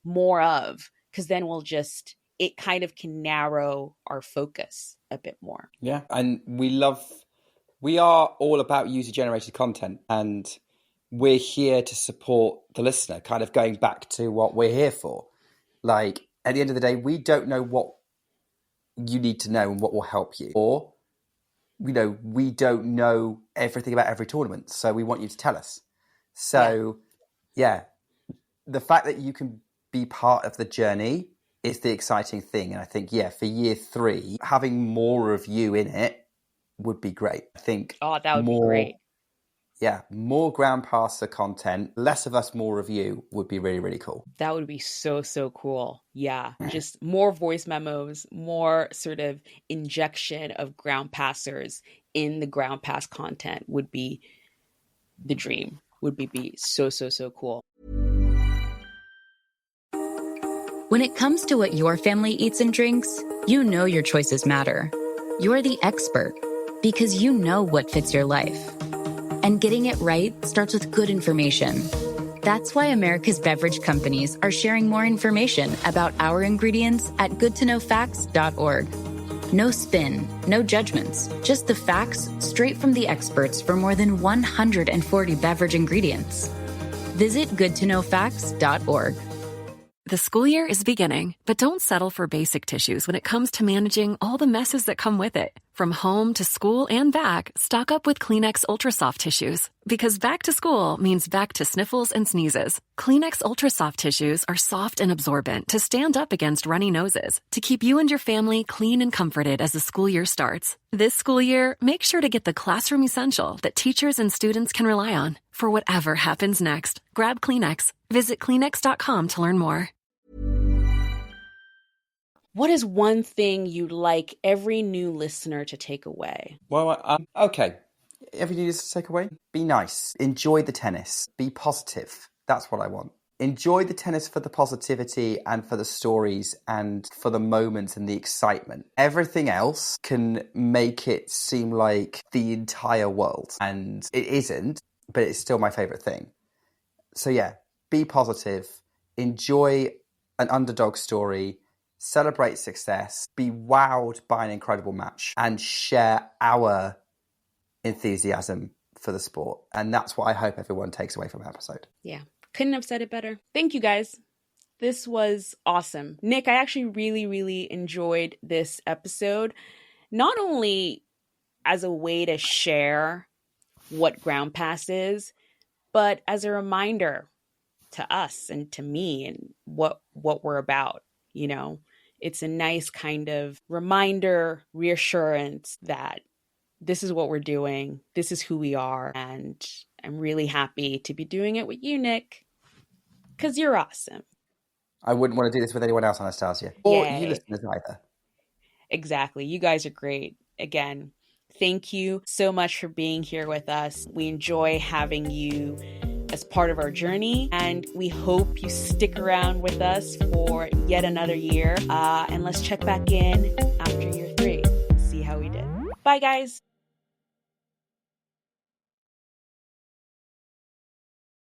[SPEAKER 1] more of? Because then it kind of can narrow our focus a bit more.
[SPEAKER 2] Yeah. And we love We are all about user-generated content, and we're here to support the listener, kind of going back to what we're here for. Like, at the end of the day, we don't know what you need to know and what will help you. Or, we don't know everything about every tournament, so we want you to tell us. So, yeah, the fact that you can be part of the journey is the exciting thing. And I think, for year 3, having more of you in it would be great. I think
[SPEAKER 1] that would be great.
[SPEAKER 2] Yeah, more Ground Passer content, less of us, more of you would be really, really cool.
[SPEAKER 1] That would be so, so cool. Yeah, just more voice memos, more sort of injection of Ground Passers in the Ground Pass content would be the dream, would be so, so, so cool.
[SPEAKER 9] When it comes to what your family eats and drinks, you know your choices matter. You're the expert because you know what fits your life. And getting it right starts with good information. That's why America's beverage companies are sharing more information about our ingredients at goodtoknowfacts.org. No spin, no judgments, just the facts straight from the experts for more than 140 beverage ingredients. Visit goodtoknowfacts.org.
[SPEAKER 10] The school year is beginning, but don't settle for basic tissues when it comes to managing all the messes that come with it. From home to school and back, stock up with Kleenex Ultra Soft Tissues. Because back to school means back to sniffles and sneezes. Kleenex Ultra Soft Tissues are soft and absorbent to stand up against runny noses, to keep you and your family clean and comforted as the school year starts. This school year, make sure to get the classroom essential that teachers and students can rely on. For whatever happens next, grab Kleenex. Visit Kleenex.com to learn more.
[SPEAKER 1] What is one thing you'd like every new listener to take away?
[SPEAKER 2] Well, okay. Every new listener to take away? Be nice. Enjoy the tennis. Be positive. That's what I want. Enjoy the tennis for the positivity and for the stories and for the moments and the excitement. Everything else can make it seem like the entire world. And it isn't, but it's still my favourite thing. So yeah, be positive. Enjoy an underdog story. Celebrate success, be wowed by an incredible match, and share our enthusiasm for the sport. And that's what I hope everyone takes away from the episode.
[SPEAKER 1] Yeah, couldn't have said it better. Thank you, guys. This was awesome. Nick, I actually really, really enjoyed this episode. Not only as a way to share what Ground Pass is, but as a reminder to us and to me and what we're about, It's a nice kind of reminder, reassurance that this is what we're doing, this is who we are, and I'm really happy to be doing it with you, Nick, because you're awesome.
[SPEAKER 2] I wouldn't want to do this with anyone else, Anastasia. Or you listeners either.
[SPEAKER 1] Exactly. You guys are great. Again, thank you so much for being here with us. We enjoy having you as part of our journey, and we hope you stick around with us for yet another year. And let's check back in after year 3, see how we did. Bye, guys.